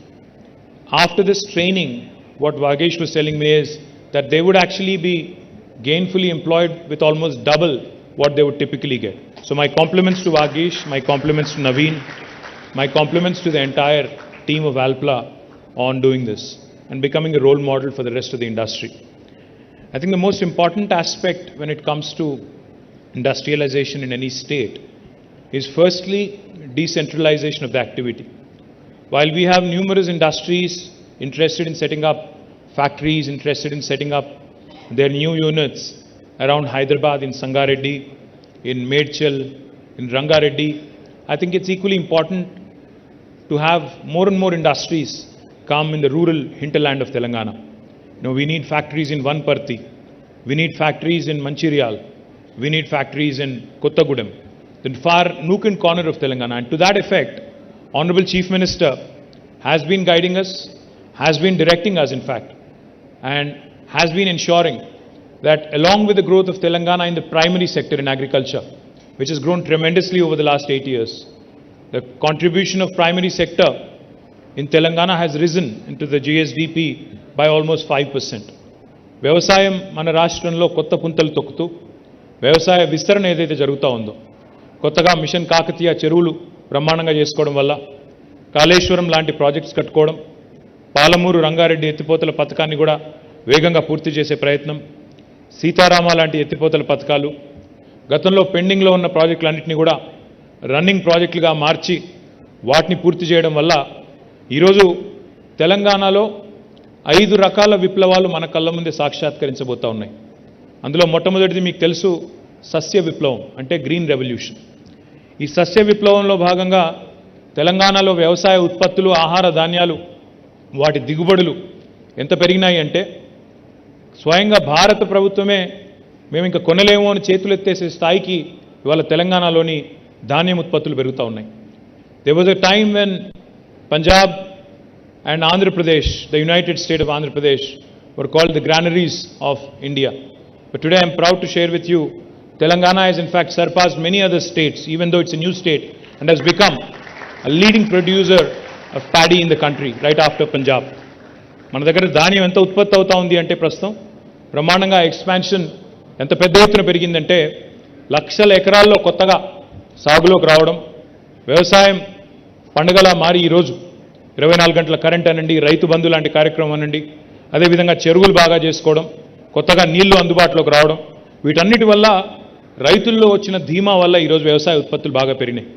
after this training, what Vagish was telling me is that they would actually be gainfully employed with almost double what they would typically get. So my compliments to Vagish, my compliments to Naveen, my compliments to the entire team of Alpla on doing this and becoming a role model for the rest of the industry. I think the most important aspect when it comes to industrialization in any state is firstly decentralization of the activity. While we have numerous industries interested in setting up factories, interested in setting up their new units around Hyderabad, in Sangareddy, in Medchal, in Rangareddy. I think it's equally important to have more and more industries come in the rural hinterland of Telangana. We need factories in Vanparthi, we need factories in Mancherial, we need factories in Kottagudem, the far nook and corner of Telangana. And to that effect, Honorable Chief Minister has been guiding us, has been directing us in fact, and has been ensuring that along with the growth of Telangana in the primary sector in agriculture, which has grown tremendously over the last 8 years, the contribution of primary sector in Telangana has risen into the GSDP by almost 5%. వ్యవసాయం మన రాష్ట్రంలో కొత్త పుంతలు తొక్కుతూ వ్యవసాయ విస్తరణ ఏదైతే జరుగుతూ ఉందో, కొత్తగా మిషన్ కాకతీయ చెరువులు బ్రహ్మాండంగా చేసుకోవడం వల్ల, కాళేశ్వరం లాంటి ప్రాజెక్ట్స్ కట్టుకోవడం, పాలమూరు రంగారెడ్డి ఎత్తిపోతల పథకాన్ని కూడా వేగంగా పూర్తి చేసే ప్రయత్నం, సీతారామ లాంటి ఎత్తిపోతల పథకాలు, గతంలో పెండింగ్లో ఉన్న ప్రాజెక్టులన్నింటినీ కూడా రన్నింగ్ ప్రాజెక్టులుగా మార్చి వాటిని పూర్తి చేయడం వల్ల ఈరోజు తెలంగాణలో 5 రకాల విప్లవాలు మన కళ్ళ ముందే సాక్షాత్కరించబోతూ ఉన్నాయి. అందులో మొట్టమొదటిది మీకు తెలుసు, సస్య విప్లవం అంటే గ్రీన్ రెవల్యూషన్. ఈ సస్య విప్లవంలో భాగంగా తెలంగాణలో వ్యవసాయ ఉత్పత్తులు, ఆహార ధాన్యాలు, వాటి దిగుబడులు ఎంత పెరిగినాయి అంటే స్వయంగా భారత ప్రభుత్వమే మేము ఇంకా కొనలేము అని చేతులు ఎత్తేసే స్థాయికి ఇవాళ తెలంగాణలోని ధాన్యం ఉత్పత్తులు పెరుగుతూ ఉన్నాయి. There was a time when Punjab and Andhra Pradesh, the United State of Andhra Pradesh, were called the granaries of India. But today I am proud to share with you, Telangana has in fact surpassed many other states, even though it's a new state, and has become a leading producer of paddy in the country, right after Punjab. మన దగ్గర ధాన్యం ఎంత ఉత్పత్తి అవుతా ఉంది అంటే ప్రస్తుతం బ్రహ్మాండంగా ఎక్స్పాన్షన్ ఎంత పెద్ద ఎత్తున పెరిగిందంటే లక్షల ఎకరాల్లో కొత్తగా సాగులోకి రావడం, వ్యవసాయం పండుగలా మారి ఈరోజు 24 గంటల కరెంట్ అనండి, రైతు బంధు లాంటి కార్యక్రమం అనండి, అదేవిధంగా చెరువులు బాగా చేసుకోవడం, కొత్తగా నీళ్లు అందుబాటులోకి రావడం, వీటన్నిటి వల్ల రైతుల్లో వచ్చిన ధీమా వల్ల ఈరోజు వ్యవసాయ ఉత్పత్తులు బాగా పెరిగినాయి.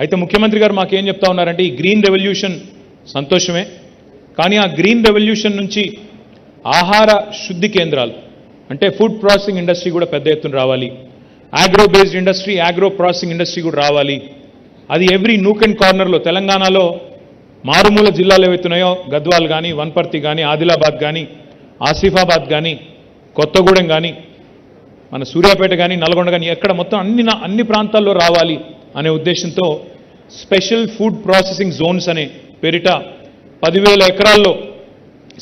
అయితే ముఖ్యమంత్రి గారు మాకేం చెప్తా ఉన్నారంటే ఈ గ్రీన్ రెవల్యూషన్ సంతోషమే, కానీ ఆ గ్రీన్ రెవల్యూషన్ నుంచి ఆహార శుద్ధి కేంద్రాలు అంటే ఫుడ్ ప్రాసెసింగ్ ఇండస్ట్రీ కూడా పెద్ద ఎత్తున రావాలి, agro based industry, agro processing industry కూడా రావాలి. అది ఎవ్రీ నూక్ అండ్ కార్నర్లో తెలంగాణలో మారుమూల జిల్లాలు ఏవైతున్నాయో గద్వాల్ కానీ, వన్పర్తి కానీ, ఆదిలాబాద్ కానీ, ఆసిఫాబాద్ కానీ, కొత్తగూడెం కానీ, మన సూర్యాపేట కానీ, నల్గొండ కానీ, ఎక్కడ మొత్తం అన్ని ప్రాంతాల్లో రావాలి అనే ఉద్దేశంతో స్పెషల్ ఫుడ్ ప్రాసెసింగ్ జోన్స్ అనే పేరిట 10,000 ఎకరాల్లో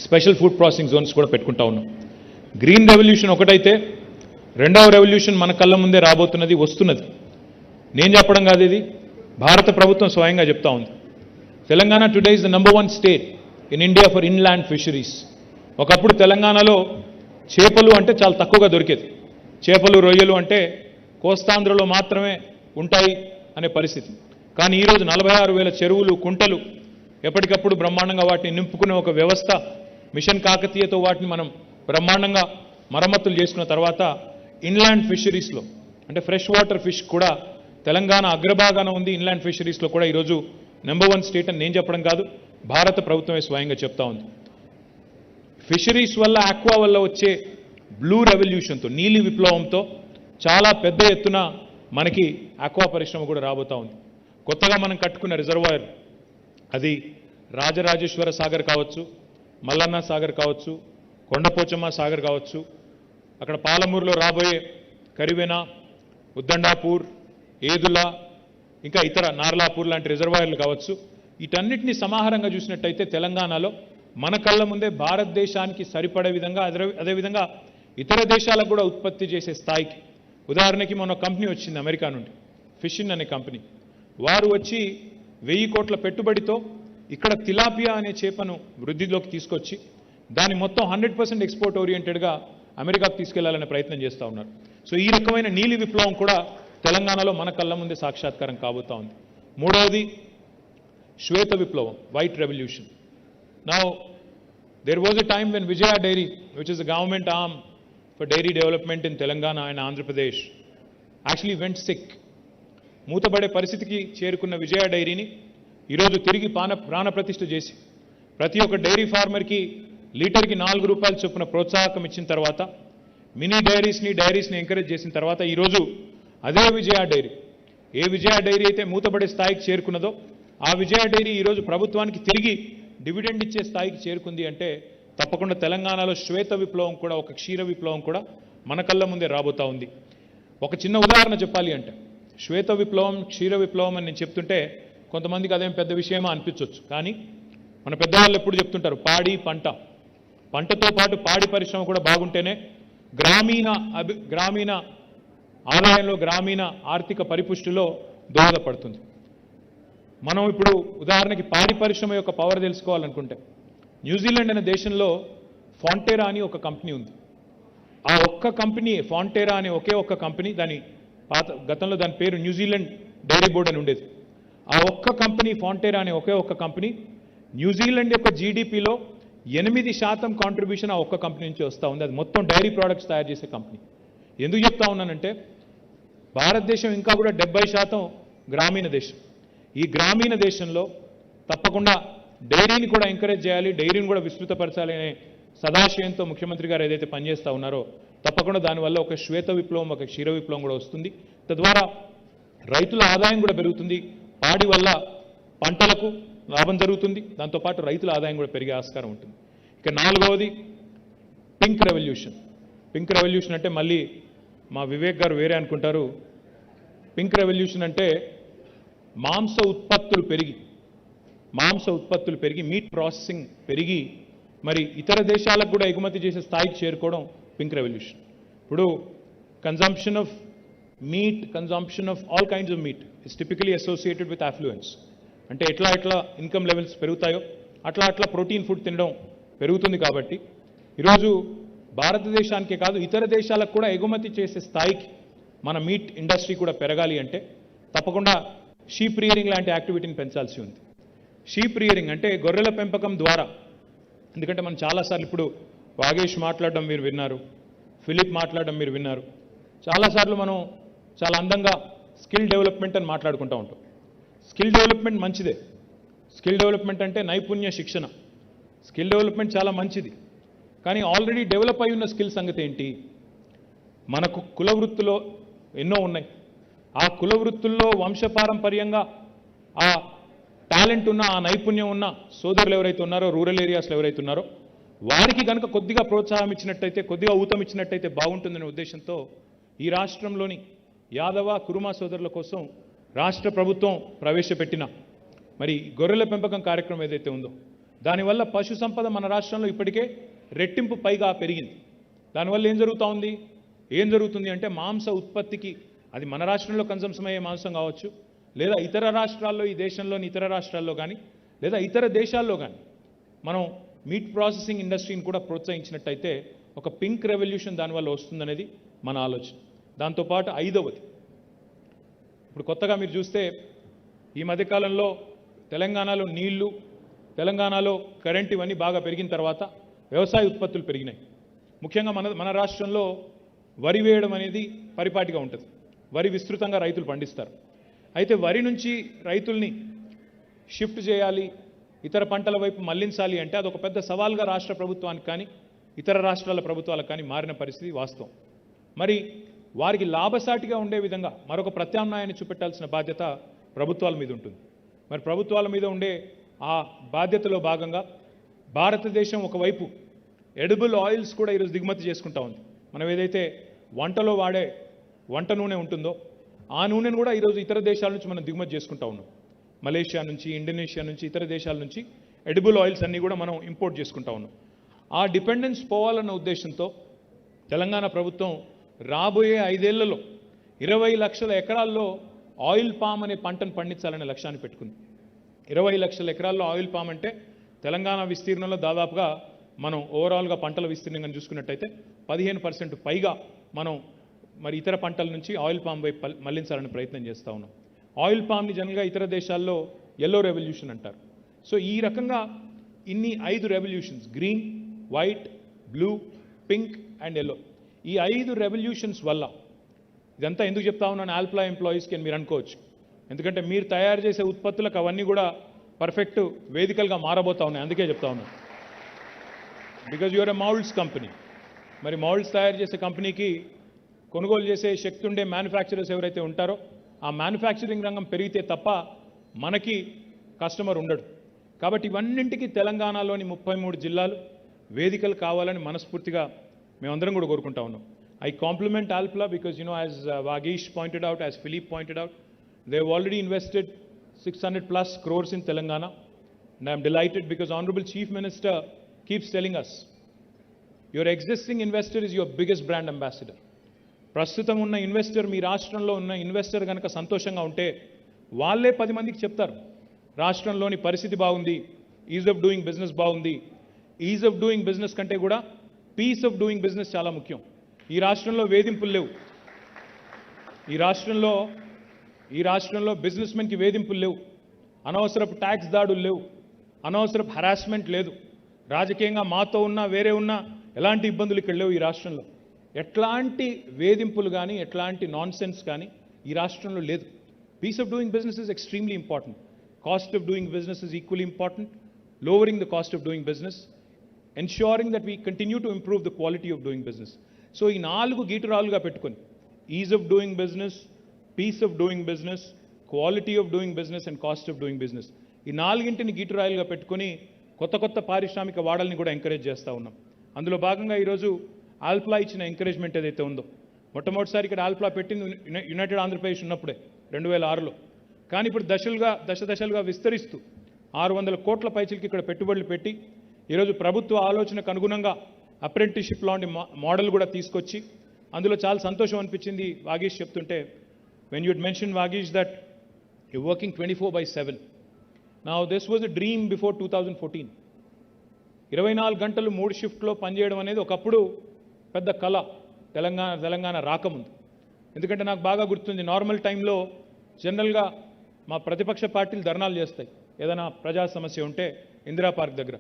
స్పెషల్ ఫుడ్ ప్రాసెసింగ్ జోన్స్ కూడా పెట్టుకుంటా ఉన్నాం. గ్రీన్ రెవల్యూషన్ ఒకటైతే రెండవ రెవల్యూషన్ మన కళ్ళ ముందే రాబోతున్నది, వస్తున్నది. నేను చెప్పడం కాదు, ఇది భారత ప్రభుత్వం స్వయంగా చెప్తా ఉంది. Telangana today is the number 1 state in India for inland fisheries. ఒకప్పుడు తెలంగాణలో చేపలు అంటే చాలా తక్కువగా దొరికేది. చేపలు, రొయ్యలు అంటే కోస్తాంధ్రలో మాత్రమే ఉంటాయి అనే పరిస్థితి. కానీ ఈరోజు 46,000 చెరువులు, కుంటలు, ఎప్పటికప్పుడు బ్రహ్మాండంగా వాటిని నింపుకునే ఒక వ్యవస్థ, మిషన్ కాకతీయతో వాటిని మనం బ్రహ్మాండంగా మరమ్మతులు చేసుకున్న తర్వాత ఇన్లాండ్ ఫిషరీస్లో అంటే ఫ్రెష్ వాటర్ ఫిష్ కూడా తెలంగాణ అగ్రభాగాన ఉంది. ఇన్లాండ్ ఫిషరీస్లో కూడా ఈరోజు నెంబర్ 1 స్టేట్ అని నేను చెప్పడం కాదు, భారత ప్రభుత్వమే స్వయంగా చెప్తా ఉంది. ఫిషరీస్ వల్ల, ఆక్వా వల్ల వచ్చే బ్లూ రెవల్యూషన్తో, నీలి విప్లవంతో చాలా పెద్ద ఎత్తున మనకి ఆక్వా పరిశ్రమ కూడా రాబోతూ ఉంది. కొత్తగా మనం కట్టుకున్న రిజర్వాయర్, అది రాజరాజేశ్వర సాగర్ కావచ్చు, మల్లన్న సాగర్ కావచ్చు, కొండపోచమ్మ సాగర్ కావచ్చు, అక్కడ పాలమూరులో రాబోయే కరివెన, ఉద్దండాపూర్, ఏదుల, ఇంకా ఇతర నార్లాపూర్ లాంటి రిజర్వాయర్లు కావచ్చు, వీటన్నిటిని సమాహారంగా చూసినట్టయితే తెలంగాణలో మన కళ్ళ ముందే భారతదేశానికి సరిపడే విధంగా, అదేవిధంగా ఇతర దేశాలకు కూడా ఉత్పత్తి చేసే స్థాయికి, ఉదాహరణకి మొన్న కంపెనీ వచ్చింది అమెరికా నుండి, ఫిషిన్ అనే కంపెనీ, వారు వచ్చి 1000 కోట్ల పెట్టుబడితో ఇక్కడ తిలాపియా అనే చేపను వృద్ధిలోకి తీసుకొచ్చి దాన్ని మొత్తం 100% ఎక్స్పోర్ట్ ఓరియంటెడ్గా అమెరికాకు తీసుకెళ్లాలనే ప్రయత్నం చేస్తూ ఉన్నారు. సో ఈ రకమైన నీలి విప్లవం కూడా తెలంగాణలో మన కళ్ళ ముందే సాక్షాత్కారం కాబోతా ఉంది. మూడవది శ్వేత విప్లవం, white revolution. Now there was a time when Vijaya Dairy, which is the government arm for dairy development in Telangana and Andhra Pradesh, actually went sick. మూతబడే పరిస్థితికి చేరుకున్న విజయ డైరీని ఈరోజు తిరిగి ప్రాణప్రతిష్ఠ చేసి ప్రతి ఒక్క డైరీ ఫార్మర్కి లీటర్కి 4 రూపాయల చొప్పున ప్రోత్సాహకం ఇచ్చిన తర్వాత మినీ డైరీస్ని ఎంకరేజ్ చేసిన తర్వాత ఈరోజు అదే విజయ డైరీ, ఏ విజయ డైరీ అయితే మూతపడే స్థాయికి చేరుకున్నదో ఆ విజయ డైరీ ఈరోజు ప్రభుత్వానికి తిరిగి డివిడెండ్ ఇచ్చే స్థాయికి చేరుకుంది అంటే తప్పకుండా తెలంగాణలో శ్వేత విప్లవం కూడా, ఒక క్షీర విప్లవం కూడా మన కళ్ళ ముందే రాబోతా ఉంది. ఒక చిన్న ఉదాహరణ చెప్పాలి అంటే శ్వేత విప్లవం, క్షీర విప్లవం అని నేను చెప్తుంటే కొంతమందికి అదేం పెద్ద విషయమా అనిపించవచ్చు. కానీ మన పెద్దవాళ్ళు ఎప్పుడు చెప్తుంటారు, పంటతో పాటు పాడి పరిశ్రమ కూడా బాగుంటేనే గ్రామీణ ఆదాయంలో, గ్రామీణ ఆర్థిక పరిపుష్టిలో దోహదపడుతుంది. మనం ఇప్పుడు ఉదాహరణకి పాడి పరిశ్రమ యొక్క పవర్ తెలుసుకోవాలనుకుంటే న్యూజిలాండ్ అనే దేశంలో ఫాంటెరా అని ఒక కంపెనీ ఉంది. ఆ ఒక్క కంపెనీ, ఫాంటెరా అనే ఒకే ఒక్క కంపెనీ, గతంలో దాని పేరు న్యూజిలాండ్ డైరీ బోర్డ్ అని ఉండేది. ఆ ఒక్క కంపెనీ, ఫాంటెరా అనే ఒకే ఒక్క కంపెనీ న్యూజిలాండ్ యొక్క జీడిపిలో 8% కాంట్రిబ్యూషన్ ఆ ఒక్క కంపెనీ నుంచి వస్తూ ఉంది. అది మొత్తం డైరీ ప్రోడక్ట్స్ తయారు చేసే కంపెనీ. ఎందుకు చెప్తా ఉన్నానంటే భారతదేశం ఇంకా కూడా 70% గ్రామీణ దేశం. ఈ గ్రామీణ దేశంలో తప్పకుండా డైరీని కూడా ఎంకరేజ్ చేయాలి, డైరీని కూడా విస్తృతపరచాలి అనే సదాశయంతో ముఖ్యమంత్రి గారు ఏదైతే పనిచేస్తూ ఉన్నారో తప్పకుండా దానివల్ల ఒక శ్వేత విప్లవం, ఒక క్షీర విప్లవం కూడా వస్తుంది. తద్వారా రైతుల ఆదాయం కూడా పెరుగుతుంది, పాడి వల్ల పంటలకు లాభం జరుగుతుంది, దాంతోపాటు రైతుల ఆదాయం కూడా పెరిగే ఆస్కారం ఉంటుంది. ఇక 4వది పింక్ రెవల్యూషన్. పింక్ రెవల్యూషన్ అంటే మళ్ళీ మా వివేక్ గారు వేరే అనుకుంటారు. పింక్ రెవల్యూషన్ అంటే మాంస ఉత్పత్తులు పెరిగి మీట్ ప్రాసెసింగ్ పెరిగి మరి ఇతర దేశాలకు కూడా ఎగుమతి చేసే స్థాయికి చేరుకోవడం పింక్ రెవల్యూషన్. ఇప్పుడు consumption of meat, consumption of all kinds of meat is typically associated with affluence. అంటే ఎట్లా ఇన్కమ్ లెవెల్స్ పెరుగుతాయో అట్లా ప్రోటీన్ ఫుడ్ తినడం పెరుగుతుంది. కాబట్టి ఈరోజు భారతదేశానికే కాదు ఇతర దేశాలకు కూడా ఎగుమతి చేసే స్థాయికి మన మీట్ ఇండస్ట్రీ కూడా పెరగాలి అంటే తప్పకుండా షీప్ రియరింగ్ లాంటి యాక్టివిటీని పెంచాల్సి ఉంది. షీప్ రియరింగ్ అంటే గొర్రెల పెంపకం ద్వారా, ఎందుకంటే మనం చాలాసార్లు ఇప్పుడు వాగేష్ మాట్లాడడం మీరు విన్నారు, ఫిలిప్ మాట్లాడడం మీరు విన్నారు. చాలాసార్లు మనం చాలా అందంగా స్కిల్ డెవలప్మెంట్ అని మాట్లాడుకుంటూ ఉంటాం. స్కిల్ డెవలప్మెంట్ మంచిదే. స్కిల్ డెవలప్మెంట్ అంటే నైపుణ్య శిక్షణ. స్కిల్ డెవలప్మెంట్ చాలా మంచిది. కానీ ఆల్రెడీ డెవలప్ అయి ఉన్న స్కిల్ సంగతి ఏంటి? మనకు కుల వృత్తులో ఎన్నో ఉన్నాయి. ఆ కుల వృత్తుల్లో వంశపారంపర్యంగా ఆ టాలెంట్ ఉన్న, ఆ నైపుణ్యం ఉన్న సోదరులు ఎవరైతే ఉన్నారో, రూరల్ ఏరియాస్లో ఎవరైతే ఉన్నారో వారికి కనుక కొద్దిగా ప్రోత్సాహం ఇచ్చినట్టయితే, కొద్దిగా ఊతం ఇచ్చినట్టయితే బాగుంటుందనే ఉద్దేశంతో ఈ రాష్ట్రంలోని యాదవ, కురుమా సోదరుల కోసం రాష్ట్ర ప్రభుత్వం ప్రవేశపెట్టిన మరి గొర్రెల పెంపకం కార్యక్రమం ఏదైతే ఉందో దానివల్ల పశు సంపద మన రాష్ట్రంలో ఇప్పటికే రెట్టింపు పైగా పెరిగింది. దానివల్ల ఏం జరుగుతుంది అంటే మాంస ఉత్పత్తికి, అది మన రాష్ట్రంలో కన్సంప్షన్ అయ్యే మాంసం కావచ్చు, లేదా ఇతర రాష్ట్రాల్లో, ఈ దేశంలోని ఇతర రాష్ట్రాల్లో కానీ, లేదా ఇతర దేశాల్లో కానీ మనం మీట్ ప్రాసెసింగ్ ఇండస్ట్రీని కూడా ప్రోత్సహించినట్టయితే ఒక పింక్ రెవల్యూషన్ దానివల్ల వస్తుందనేది మన ఆలోచన. దాంతోపాటు 5వది, ఇప్పుడు కొత్తగా మీరు చూస్తే ఈ మధ్యకాలంలో తెలంగాణలో నీళ్లు, తెలంగాణలో కరెంట్ ఇవన్నీ బాగా పెరిగిన తర్వాత వ్యవసాయ ఉత్పత్తులు పెరిగినాయి. ముఖ్యంగా మన రాష్ట్రంలో వరి వేయడం అనేది పరిపాటిగా ఉంటుంది. వరి విస్తృతంగా రైతులు పండిస్తారు. అయితే వరి నుంచి రైతుల్ని షిఫ్ట్ చేయాలి, ఇతర పంటల వైపు మళ్లించాలి అంటే అదొక పెద్ద సవాల్గా రాష్ట్ర ప్రభుత్వానికి కానీ ఇతర రాష్ట్రాల ప్రభుత్వాలకు కానీ మారిన పరిస్థితి వాస్తవం. మరి వారికి లాభసాటిగా ఉండే విధంగా మరొక ప్రత్యామ్నాయాన్ని చూపెట్టాల్సిన బాధ్యత ప్రభుత్వాల మీద ఉంటుంది. మరి ప్రభుత్వాల మీద ఉండే ఆ బాధ్యతలో భాగంగా భారతదేశం ఒకవైపు ఎడిబుల్ ఆయిల్స్ కూడా ఈరోజు దిగుమతి చేసుకుంటా ఉంది. మనం ఏదైతే వంటలో వాడే వంట నూనె ఉంటుందో ఆ నూనెను కూడా ఈరోజు ఇతర దేశాల నుంచి మనం దిగుమతి చేసుకుంటా ఉన్నాం. మలేషియా నుంచి, ఇండోనేషియా నుంచి, ఇతర దేశాల నుంచి ఎడిబుల్ ఆయిల్స్ అన్నీ కూడా మనం ఇంపోర్ట్ చేసుకుంటా ఉన్నాం. ఆ డిపెండెన్స్ పోవాలన్న ఉద్దేశంతో తెలంగాణ ప్రభుత్వం రాబోయే 5 ఏళ్లలో 20 లక్షల ఎకరాల్లో ఆయిల్ పామ్ అనే పంటను పండించాలనే లక్ష్యాన్ని పెట్టుకుంది. 20 లక్షల ఎకరాల్లో ఆయిల్ పామ్ అంటే తెలంగాణ విస్తీర్ణంలో దాదాపుగా మనం ఓవరాల్గా పంటల విస్తీర్ణంగా చూసుకున్నట్టయితే 15% పైగా మనం మరి ఇతర పంటల నుంచి ఆయిల్ పామ్ వైపు మళ్లించాలని ప్రయత్నం చేస్తూ ఉన్నాం. ఆయిల్ పామ్ని జనరల్గా ఇతర దేశాల్లో ఎల్లో రెవల్యూషన్ అంటారు. సో ఈ రకంగా ఇన్ని 5 revolutions, green, white, blue, pink and yellow, ఈ 5 రెవల్యూషన్స్ వల్ల, ఇదంతా ఎందుకు చెప్తా ఉన్నాను ఆల్ప్లా ఎంప్లాయీస్కి అని మీరు అనుకోవచ్చు. ఎందుకంటే మీరు తయారు చేసే ఉత్పత్తులకు అవన్నీ కూడా పర్ఫెక్ట్ వేదికలుగా మారబోతా ఉన్నాయి. అందుకే చెప్తా ఉన్నాను. Because you're a moulds company. మరి మౌల్డ్స్ తయారు చేసే కంపెనీకి కొనుగోలు చేసే శక్తి ఉండే మ్యానుఫ్యాక్చరర్స్ ఎవరైతే ఉంటారో ఆ మ్యానుఫ్యాక్చరింగ్ రంగం పెరిగితే తప్ప మనకి కస్టమర్ ఉండడు. కాబట్టి ఇవన్నింటికి తెలంగాణలోని 33 జిల్లాలు వేదికలు కావాలని మనస్ఫూర్తిగా మేమందరం కూడా కోరుకుంటా ఉన్నాం. I compliment Alpla because, as Vagish pointed out, as Philippe pointed out, they have already invested 600 plus crores in Telangana. And I'm delighted because Honorable Chief Minister keeps telling us, your existing investor is your biggest brand ambassador. ప్రస్తుతం ఉన్న investor, మీ రాష్ట్రంలో ఉన్న investor కనుక సంతోషంగా ఉంటే వాళ్ళే 10 మందికి చెప్తారు రాష్ట్రంలోని పరిస్థితి బాగుంది, ఈజ్ ఆఫ్ డూయింగ్ బిజినెస్ బాగుంది. ఈజ్ ఆఫ్ డూయింగ్ బిజినెస్ కంటే కూడా పీస్ ఆఫ్ డూయింగ్ బిజినెస్ చాలా ముఖ్యం. ఈ రాష్ట్రంలో వేధింపులు లేవు. ఈ రాష్ట్రంలో బిజినెస్ మెన్కి వేధింపులు లేవు. అనవసరపు ట్యాక్స్ దాడులు లేవు. అనవసరపు హరాస్మెంట్ లేదు. రాజకీయంగా మాతో ఉన్నా వేరే ఉన్నా ఎలాంటి ఇబ్బందులు ఇక్కడ లేవు. ఈ రాష్ట్రంలో ఎట్లాంటి వేధింపులు కానీ ఎట్లాంటి నాన్ సెన్స్ కానీ ఈ రాష్ట్రంలో లేదు. Peace of doing business is extremely important. Cost of doing business is equally important. Lowering the cost of doing business, ensuring that we continue to improve the quality of doing business. So ఈ 4 గీటురాలుగా పెట్టుకొని ease of doing business, peace of doing business, quality of doing business and cost of doing business, ఈ 4ంటిని గీటురాలుగా పెట్టుకొని కొత్త పారిశ్రామిక వాడల్ని కూడా encourage చేస్తూ ఉన్నాం. అందులో భాగంగా ఈరోజు ఆల్ప్లా ఇచ్చిన ఎంకరేజ్మెంట్ ఏదైతే ఉందో, మొట్టమొదటిసారి ఇక్కడ ఆల్ప్లా పెట్టింది యునైటెడ్ ఆంధ్రప్రదేశ్ ఉన్నప్పుడే 2006లో. కానీ ఇప్పుడు దశలుగా విస్తరిస్తూ 600 కోట్ల పైచిలకి ఇక్కడ పెట్టుబడులు పెట్టి ఈరోజు ప్రభుత్వ ఆలోచనకు అనుగుణంగా అప్రెంటిస్షిప్ లాంటి మోడల్ కూడా తీసుకొచ్చి అందులో చాలా సంతోషం అనిపించింది. వాగీష్ చెప్తుంటే, when you'd mention Vagish that you working 24/7. Now this was a dream before 2014. 24 గంటలు 3 షిఫ్ట్లో పనిచేయడం అనేది ఒకప్పుడు పెద్ద కళ తెలంగాణ రాకముందు. ఎందుకంటే నాకు బాగా గుర్తుంది, నార్మల్ టైంలో జనరల్గా మా ప్రతిపక్ష పార్టీలు ధర్నాలు చేస్తాయి ఏదైనా ప్రజా సమస్య ఉంటే ఇందిరా పార్క్ దగ్గర.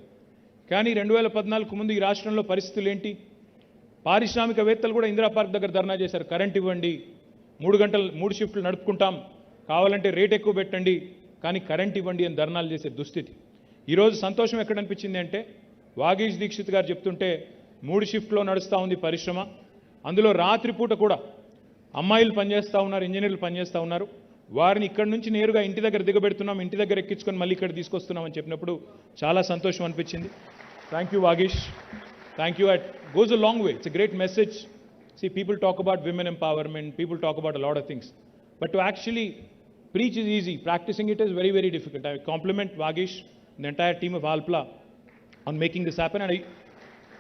కానీ 2014 ముందు ఈ రాష్ట్రంలో పరిస్థితులు ఏంటి? పారిశ్రామికవేత్తలు కూడా ఇందిరా పార్క్ దగ్గర ధర్నా చేశారు. కరెంట్ ఇవ్వండి, 3 షిఫ్ట్లు నడుపుకుంటాం, కావాలంటే రేట్ ఎక్కువ పెట్టండి, కానీ కరెంట్ ఇవ్వండి అని ధర్నాలు చేసే దుస్థితి. ఈరోజు సంతోషం ఎక్కడ అనిపించింది అంటే, వాగీష్ దీక్షిత్ గారు చెప్తుంటే 3 షిఫ్ట్లో నడుస్తూ ఉంది పరిశ్రమ. అందులో రాత్రిపూట కూడా అమ్మాయిలు పనిచేస్తూ ఉన్నారు, ఇంజనీర్లు పనిచేస్తూ ఉన్నారు. వారిని ఇక్కడి నుంచి నేరుగా ఇంటి దగ్గర దిగబెడుతున్నాం, ఇంటి దగ్గర ఎక్కించుకొని మళ్ళీ ఇక్కడ తీసుకొస్తున్నాం అని చెప్పినప్పుడు చాలా సంతోషం అనిపించింది. Thank you Vagish, thank you. It goes a long way. It's a great message. See, people talk about women empowerment, people talk about a lot of things, but to actually preach is easy, practicing it is very, very difficult. I compliment Vagish and the entire team of Alpla on making this happen, and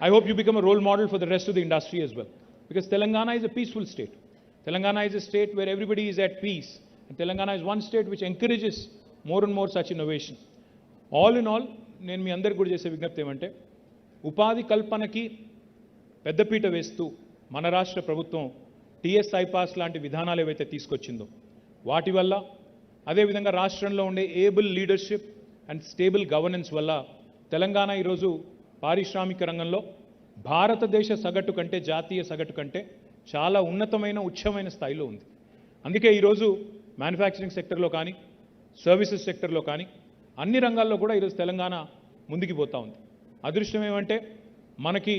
I hope you become a role model for the rest of the industry as well, because Telangana is a peaceful state. Telangana is a state where everybody is at peace, and Telangana is one state which encourages more and more such innovation. All in all, నేను మీ అందరికీ కూడా చేసే విజ్ఞప్తి ఏమంటే, ఉపాధి కల్పనకి పెద్దపీట వేస్తూ మన రాష్ట్ర ప్రభుత్వం టీఎస్ ఐపాస్ లాంటి విధానాలు ఏవైతే తీసుకొచ్చిందో వాటి వల్ల, అదేవిధంగా రాష్ట్రంలో ఉండే able leadership and stable governance వల్ల తెలంగాణ ఈరోజు పారిశ్రామిక రంగంలో భారతదేశ సగటు కంటే, జాతీయ సగటు కంటే చాలా ఉన్నతమైన, ఉచ్చమైన స్థాయిలో ఉంది. అందుకే ఈరోజు మ్యానుఫ్యాక్చరింగ్ సెక్టర్లో కానీ, సర్వీసెస్ సెక్టర్లో కానీ, అన్ని రంగాల్లో కూడా ఈరోజు తెలంగాణ ముందుకు పోతూ ఉంది. అదృష్టం ఏమంటే మనకి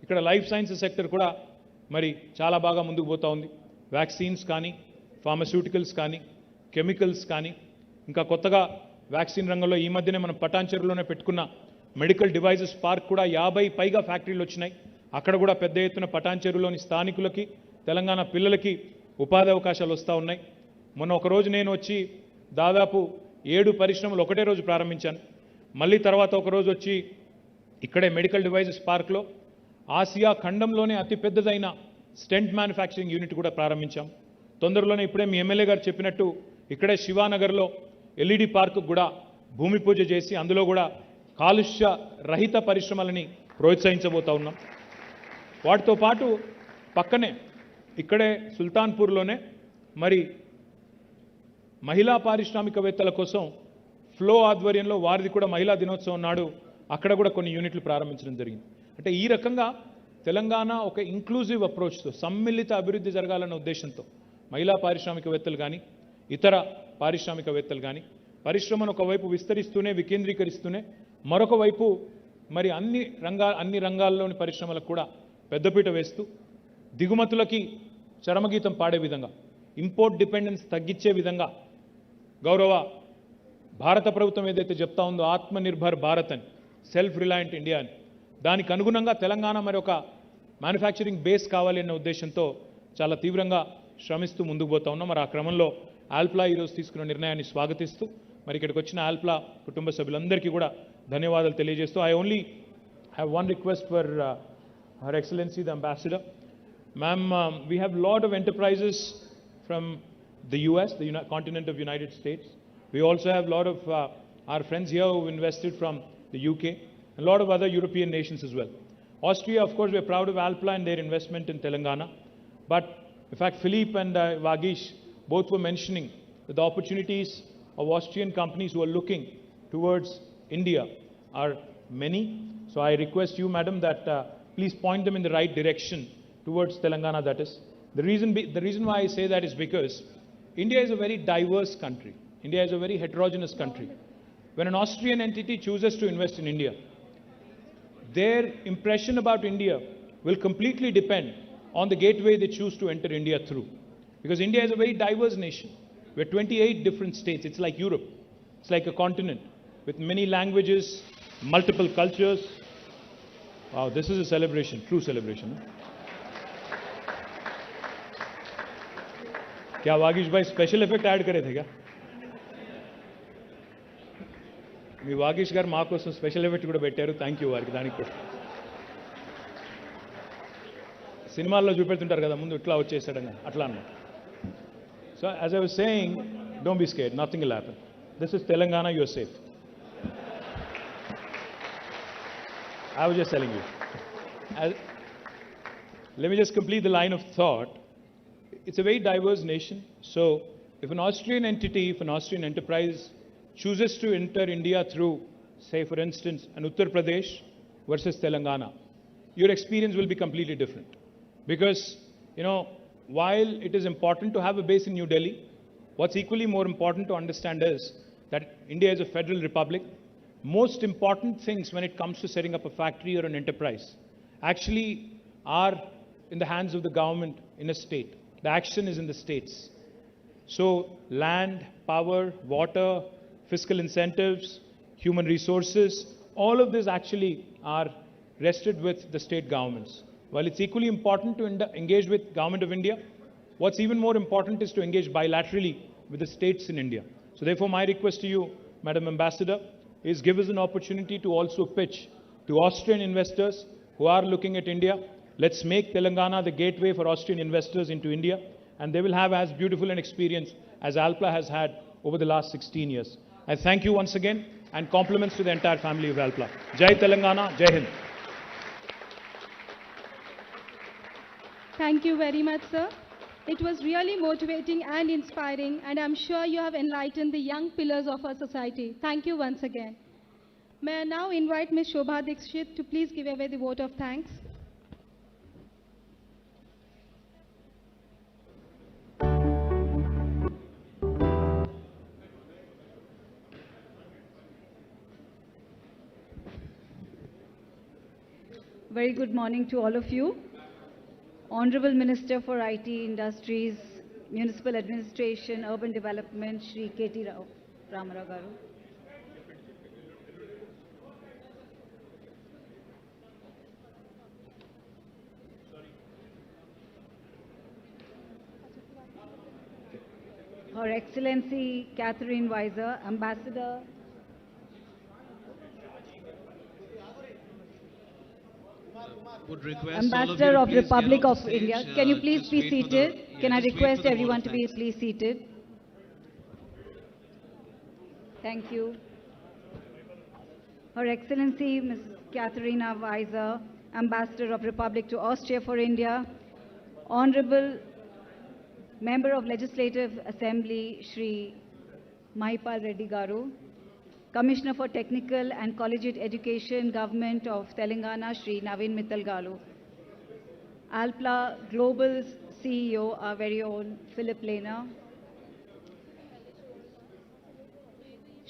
ఇక్కడ లైఫ్ సైన్సెస్ సెక్టర్ కూడా మరి చాలా బాగా ముందుకు పోతూ ఉంది. వ్యాక్సిన్స్ కానీ, ఫార్మస్యూటికల్స్ కానీ, కెమికల్స్ కానీ, ఇంకా కొత్తగా వ్యాక్సిన్ రంగంలో ఈ మధ్యనే మనం పటాన్చెరులోనే పెట్టుకున్న మెడికల్ డివైజెస్ పార్క్ కూడా 50 పైగా ఫ్యాక్టరీలు వచ్చినాయి. అక్కడ కూడా పెద్ద ఎత్తున పటాన్చెరులోని స్థానికులకి, తెలంగాణ పిల్లలకి ఉపాధి అవకాశాలు వస్తూ ఉన్నాయి. మొన్న ఒకరోజు నేను వచ్చి దాదాపు 7 పరిశ్రమలు ఒకటే రోజు ప్రారంభించాను. మళ్ళీ తర్వాత ఒకరోజు వచ్చి ఇక్కడే మెడికల్ డివైజెస్ పార్క్లో ఆసియా ఖండంలోనే అతిపెద్దదైన స్టెంట్ మ్యానుఫ్యాక్చరింగ్ యూనిట్ కూడా ప్రారంభించాం. తొందరలోనే ఇప్పుడే మీ ఎమ్మెల్యే గారు చెప్పినట్టు ఇక్కడే శివానగర్లో ఎల్ఈడి పార్కు కూడా భూమి పూజ చేసి అందులో కూడా కాలుష్య రహిత పరిశ్రమలని ప్రోత్సహించబోతా ఉన్నాం. వాటితో పాటు పక్కనే ఇక్కడే సుల్తాన్పూర్లోనే మరి మహిళా పారిశ్రామికవేత్తల కోసం ఫ్లో ఆధ్వర్యంలో వారిది కూడా మహిళా దినోత్సవం నాడు అక్కడ కూడా కొన్ని యూనిట్లు ప్రారంభించడం జరిగింది. అంటే ఈ రకంగా తెలంగాణ ఒక ఇంక్లూజివ్ అప్రోచ్తో, సమ్మిళిత అభివృద్ధి జరగాలన్న ఉద్దేశంతో మహిళా పారిశ్రామికవేత్తలు కానీ, ఇతర పారిశ్రామికవేత్తలు కానీ పరిశ్రమను ఒకవైపు విస్తరిస్తూనే వికేంద్రీకరిస్తూనే మరొక వైపు మరి అన్ని రంగాల్లోని పరిశ్రమలకు కూడా పెద్దపీట వేస్తూ దిగుమతులకి చరమగీతం పాడే విధంగా ఇంపోర్ట్ డిపెండెన్స్ తగ్గించే విధంగా గౌరవ భారత ప్రభుత్వం ఏదైతే చెప్తా ఉందో ఆత్మనిర్భర్ భారత్ అని, సెల్ఫ్ రిలయంట్ ఇండియా అని, దానికి అనుగుణంగా తెలంగాణ మరి ఒక మ్యానుఫ్యాక్చరింగ్ బేస్ కావాలి అనే ఉద్దేశంతో చాలా తీవ్రంగా శ్రమిస్తూ ముందుకు పోతా ఉన్నాం. మరి ఆ క్రమంలో ఆల్ప్లా ఈరోజు తీసుకున్న నిర్ణయాన్ని స్వాగతిస్తూ మరి ఇక్కడికి వచ్చిన ఆల్ప్లా కుటుంబ సభ్యులందరికీ కూడా ధన్యవాదాలు తెలియజేస్తూ I only have one request for her excellency the ambassador. Ma'am, we have a lot of enterprises from the US, the continent of United States. We also have a lot of our friends here who invested from the UK, a lot of other European nations as well. Austria, of course, we're proud of Alpla and their investment in Telangana. But in fact, Philippe and Vagish both were mentioning that the opportunities of Austrian companies who are looking towards India are many. So I request you, madam, that please point them in the right direction towards Telangana, that is. The reason why I say that is because India is a very diverse country. India is a very heterogeneous country. When an Austrian entity chooses to invest in India, their impression about India will completely depend on the gateway they choose to enter India through. Because India is a very diverse nation. We're 28 different states. It's like Europe. It's like a continent with many languages, multiple cultures. Wow, this is a celebration, true celebration. Huh? क्या वागीश भाई special effect add करे थे क्या? మీ వాగీష్ గారు మా కోసం special effect కూడా పెట్టారు. థ్యాంక్ యూ వారికి. దానికి కూడా సినిమాల్లో చూపెడుతుంటారు కదా ముందు ఇట్లా వచ్చేసాడని, అట్లా అన్నమాట. So as I was saying, don't be scared, nothing will happen. This is Telangana, you are safe. I was just telling you. Let me just complete the line of thought. It's a very diverse nation. So if an Austrian entity, if an Austrian enterprise chooses to enter India through, say for instance, an Uttar Pradesh versus Telangana, your experience will be completely different. Because, you know, while it is important to have a base in New Delhi, what's equally more important to understand is that India is a federal republic. Most important things when it comes to setting up a factory or an enterprise actually are in the hands of the government in a state. The action is in the states. So land, power, water, fiscal incentives, human resources, all of this actually are rested with the state governments. While it's equally important to engage with Government of India, what's even more important is to engage bilaterally with the states in India. So therefore my request to you, Madam Ambassador, is give us an opportunity to also pitch to Austrian investors who are looking at India. Let's make Telangana the gateway for Austrian investors into India, and they will have as beautiful an experience as Alpla has had over the last 16 years. I thank you once again, and compliments to the entire family of Alpla. Jai Telangana, Jai Hind. Thank you very much, sir. It was really motivating and inspiring, and I'm sure you have enlightened the young pillars of our society. Thank you once again. May I now invite Ms. Shobha Dikshit to please give away the vote of thanks. Very good morning to all of you. Honorable Minister for IT, Industries, Municipal Administration, Urban Development, Shri KTR Ramarao Garu. Her Excellency Catherine Weiser, Ambassador would request Ambassador all of of you to please Republic get of off the India. stage, Can you please just be wait for the- seated? Can I just wait request for the everyone vote to of be thanks. please seated? Thank you. Her Excellency Ms. Katharina Weiser, Ambassador of Republic to Austria for India, Honorable Member of Legislative Assembly Shri Mahipal Reddy Garu, Commissioner for Technical and Collegiate Education, Government of Telangana, Shri Naveen Mittal Garu. Alpla Global's CEO, our very own Philip Lehner.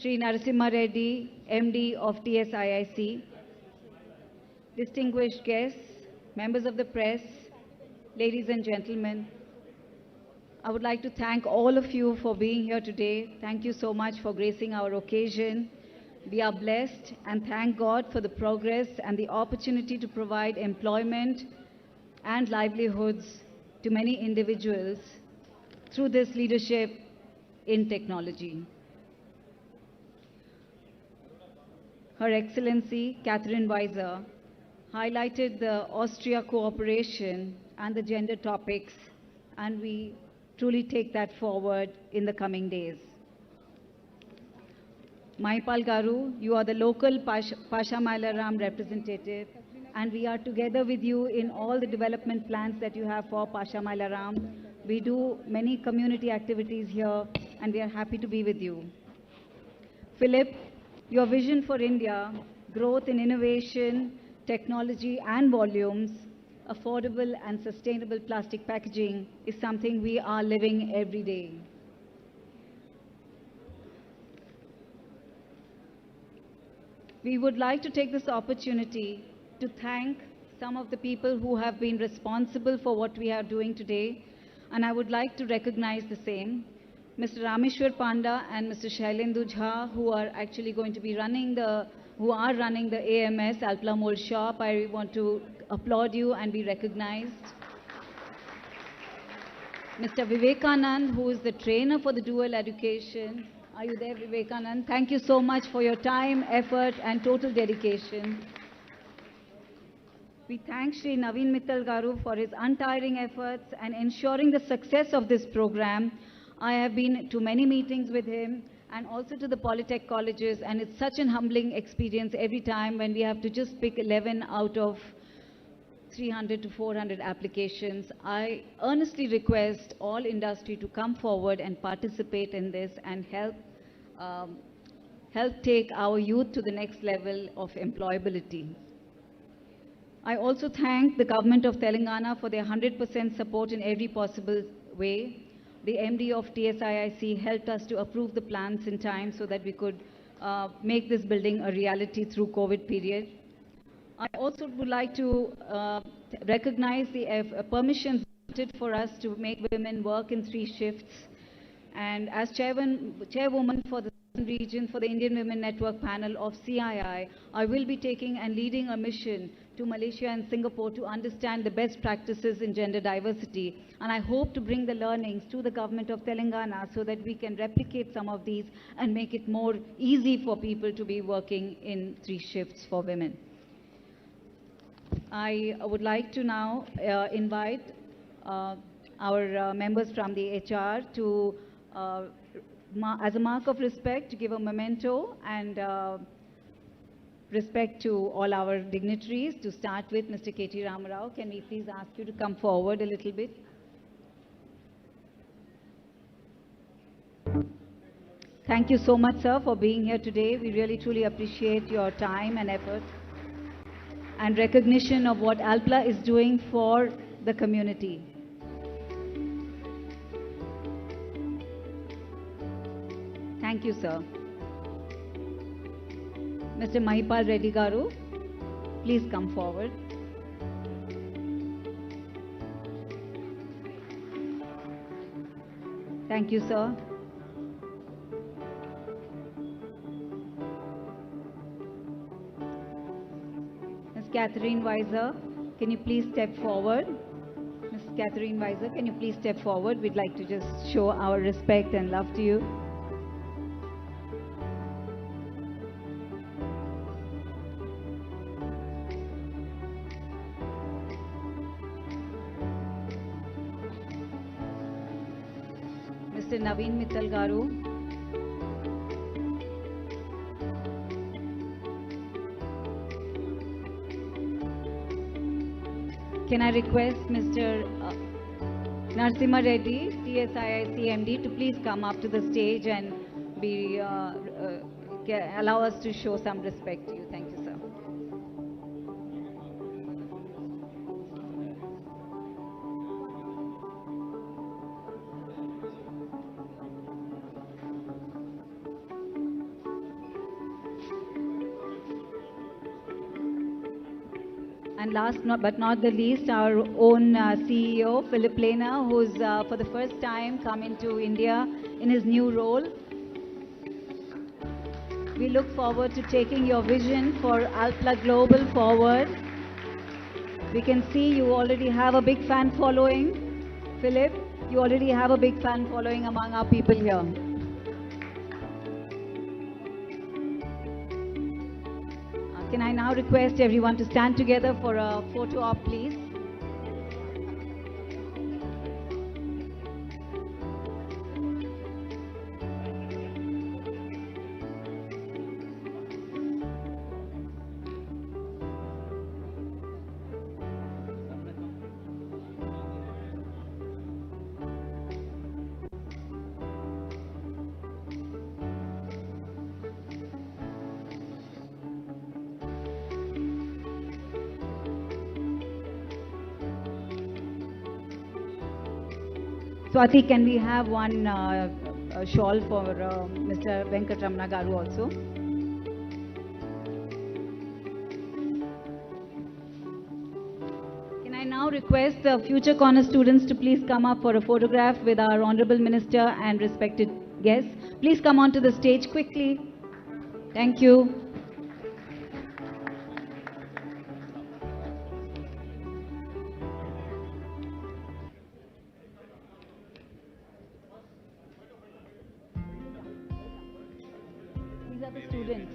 Shri Narasimha Reddy, MD of TSIIC, distinguished guests, members of the press, ladies and gentlemen, I would like to thank all of you for being here today. Thank you so much for gracing our occasion. We are blessed and thank God for the progress and the opportunity to provide employment and livelihoods to many individuals through this leadership in technology. Her Excellency Catherine Weiser highlighted the Austria cooperation and the gender topics, and we truly take that forward in the coming days. Mahipal Garu, you are the local Pashamylaram representative, and we are together with you in all the development plans that you have for Pashamylaram. We do many community activities here, and we are happy to be with you. Philip, your vision for India, growth in innovation, technology and volumes, affordable and sustainable plastic packaging is something we are living every day. We would like to take this opportunity to thank some of the people who have been responsible for what we are doing today, and I would like to recognize the same. Mr. Rameshwar Panda and Mr. Shailendu Jha, who are actually going to be running the AMS, Alpla Mould shop. I want to applaud you and be recognized. Mr. Vivekanand, who is the trainer for the dual education. Are you there, Vivekanand? Thank you so much for your time, effort, and total dedication. We thank Shri Naveen Mittal Garu for his untiring efforts and ensuring the success of this program. I have been to many meetings with him and also to the Polytech colleges, and it's such an humbling experience every time when we have to just pick 11 out of 300 to 400 applications. I earnestly request all industry to come forward and participate in this and help take our youth to the next level of employability. I also thank the government of Telangana for their 100% support in every possible way. The MD of TSIIC helped us to approve the plans in time so that we could make this building a reality through COVID period. I also would like to recognize the permissions granted for us to make women work in 3 shifts. And as chairwoman for the region for the Indian Women Network panel of CII, I will be taking and leading a mission to Malaysia and Singapore to understand the best practices in gender diversity. And I hope to bring the learnings to the government of Telangana so that we can replicate some of these and make it more easy for people to be working in 3 shifts for women. I would like to now invite our members from the HR to, as a mark of respect, to give a memento and respect to all our dignitaries. To start with, Mr. KT Ramarao, can we please ask you to come forward a little bit? Thank you so much, sir, for being here today. We really truly appreciate your time and effort and recognition of what Alpla is doing for the community. Thank you, sir. Mr. Mahipal Reddy Garu, please come forward. Thank you, sir. Ms. Catherine Weiser, can you please step forward? Ms. Catherine Weiser, can you please step forward? We'd like to just show our respect and love to you. Mr. Naveen Mittal Garu. Can I request Mr. Narasimha Reddy, TSIIC MD, to please come up to the stage and allow us to show some respect to you. Thank you, sir. And last but not the least, our own CEO, Philip Lena, who's for the first time come into India in his new role. We look forward to taking your vision for Alpla Global forward. We can see you already have a big fan following. Philip, you already have a big fan following among our people here. Can I now request everyone to stand together for a photo op, please? Swati, can we have one shawl for Mr. Venkatramana Garu also? Can I now request the future corner students to please come up for a photograph with our Honorable Minister and respected guests? Please come onto the stage quickly. Thank you. These are the students.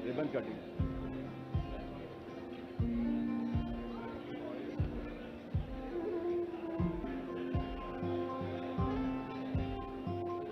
Ribbon cutting.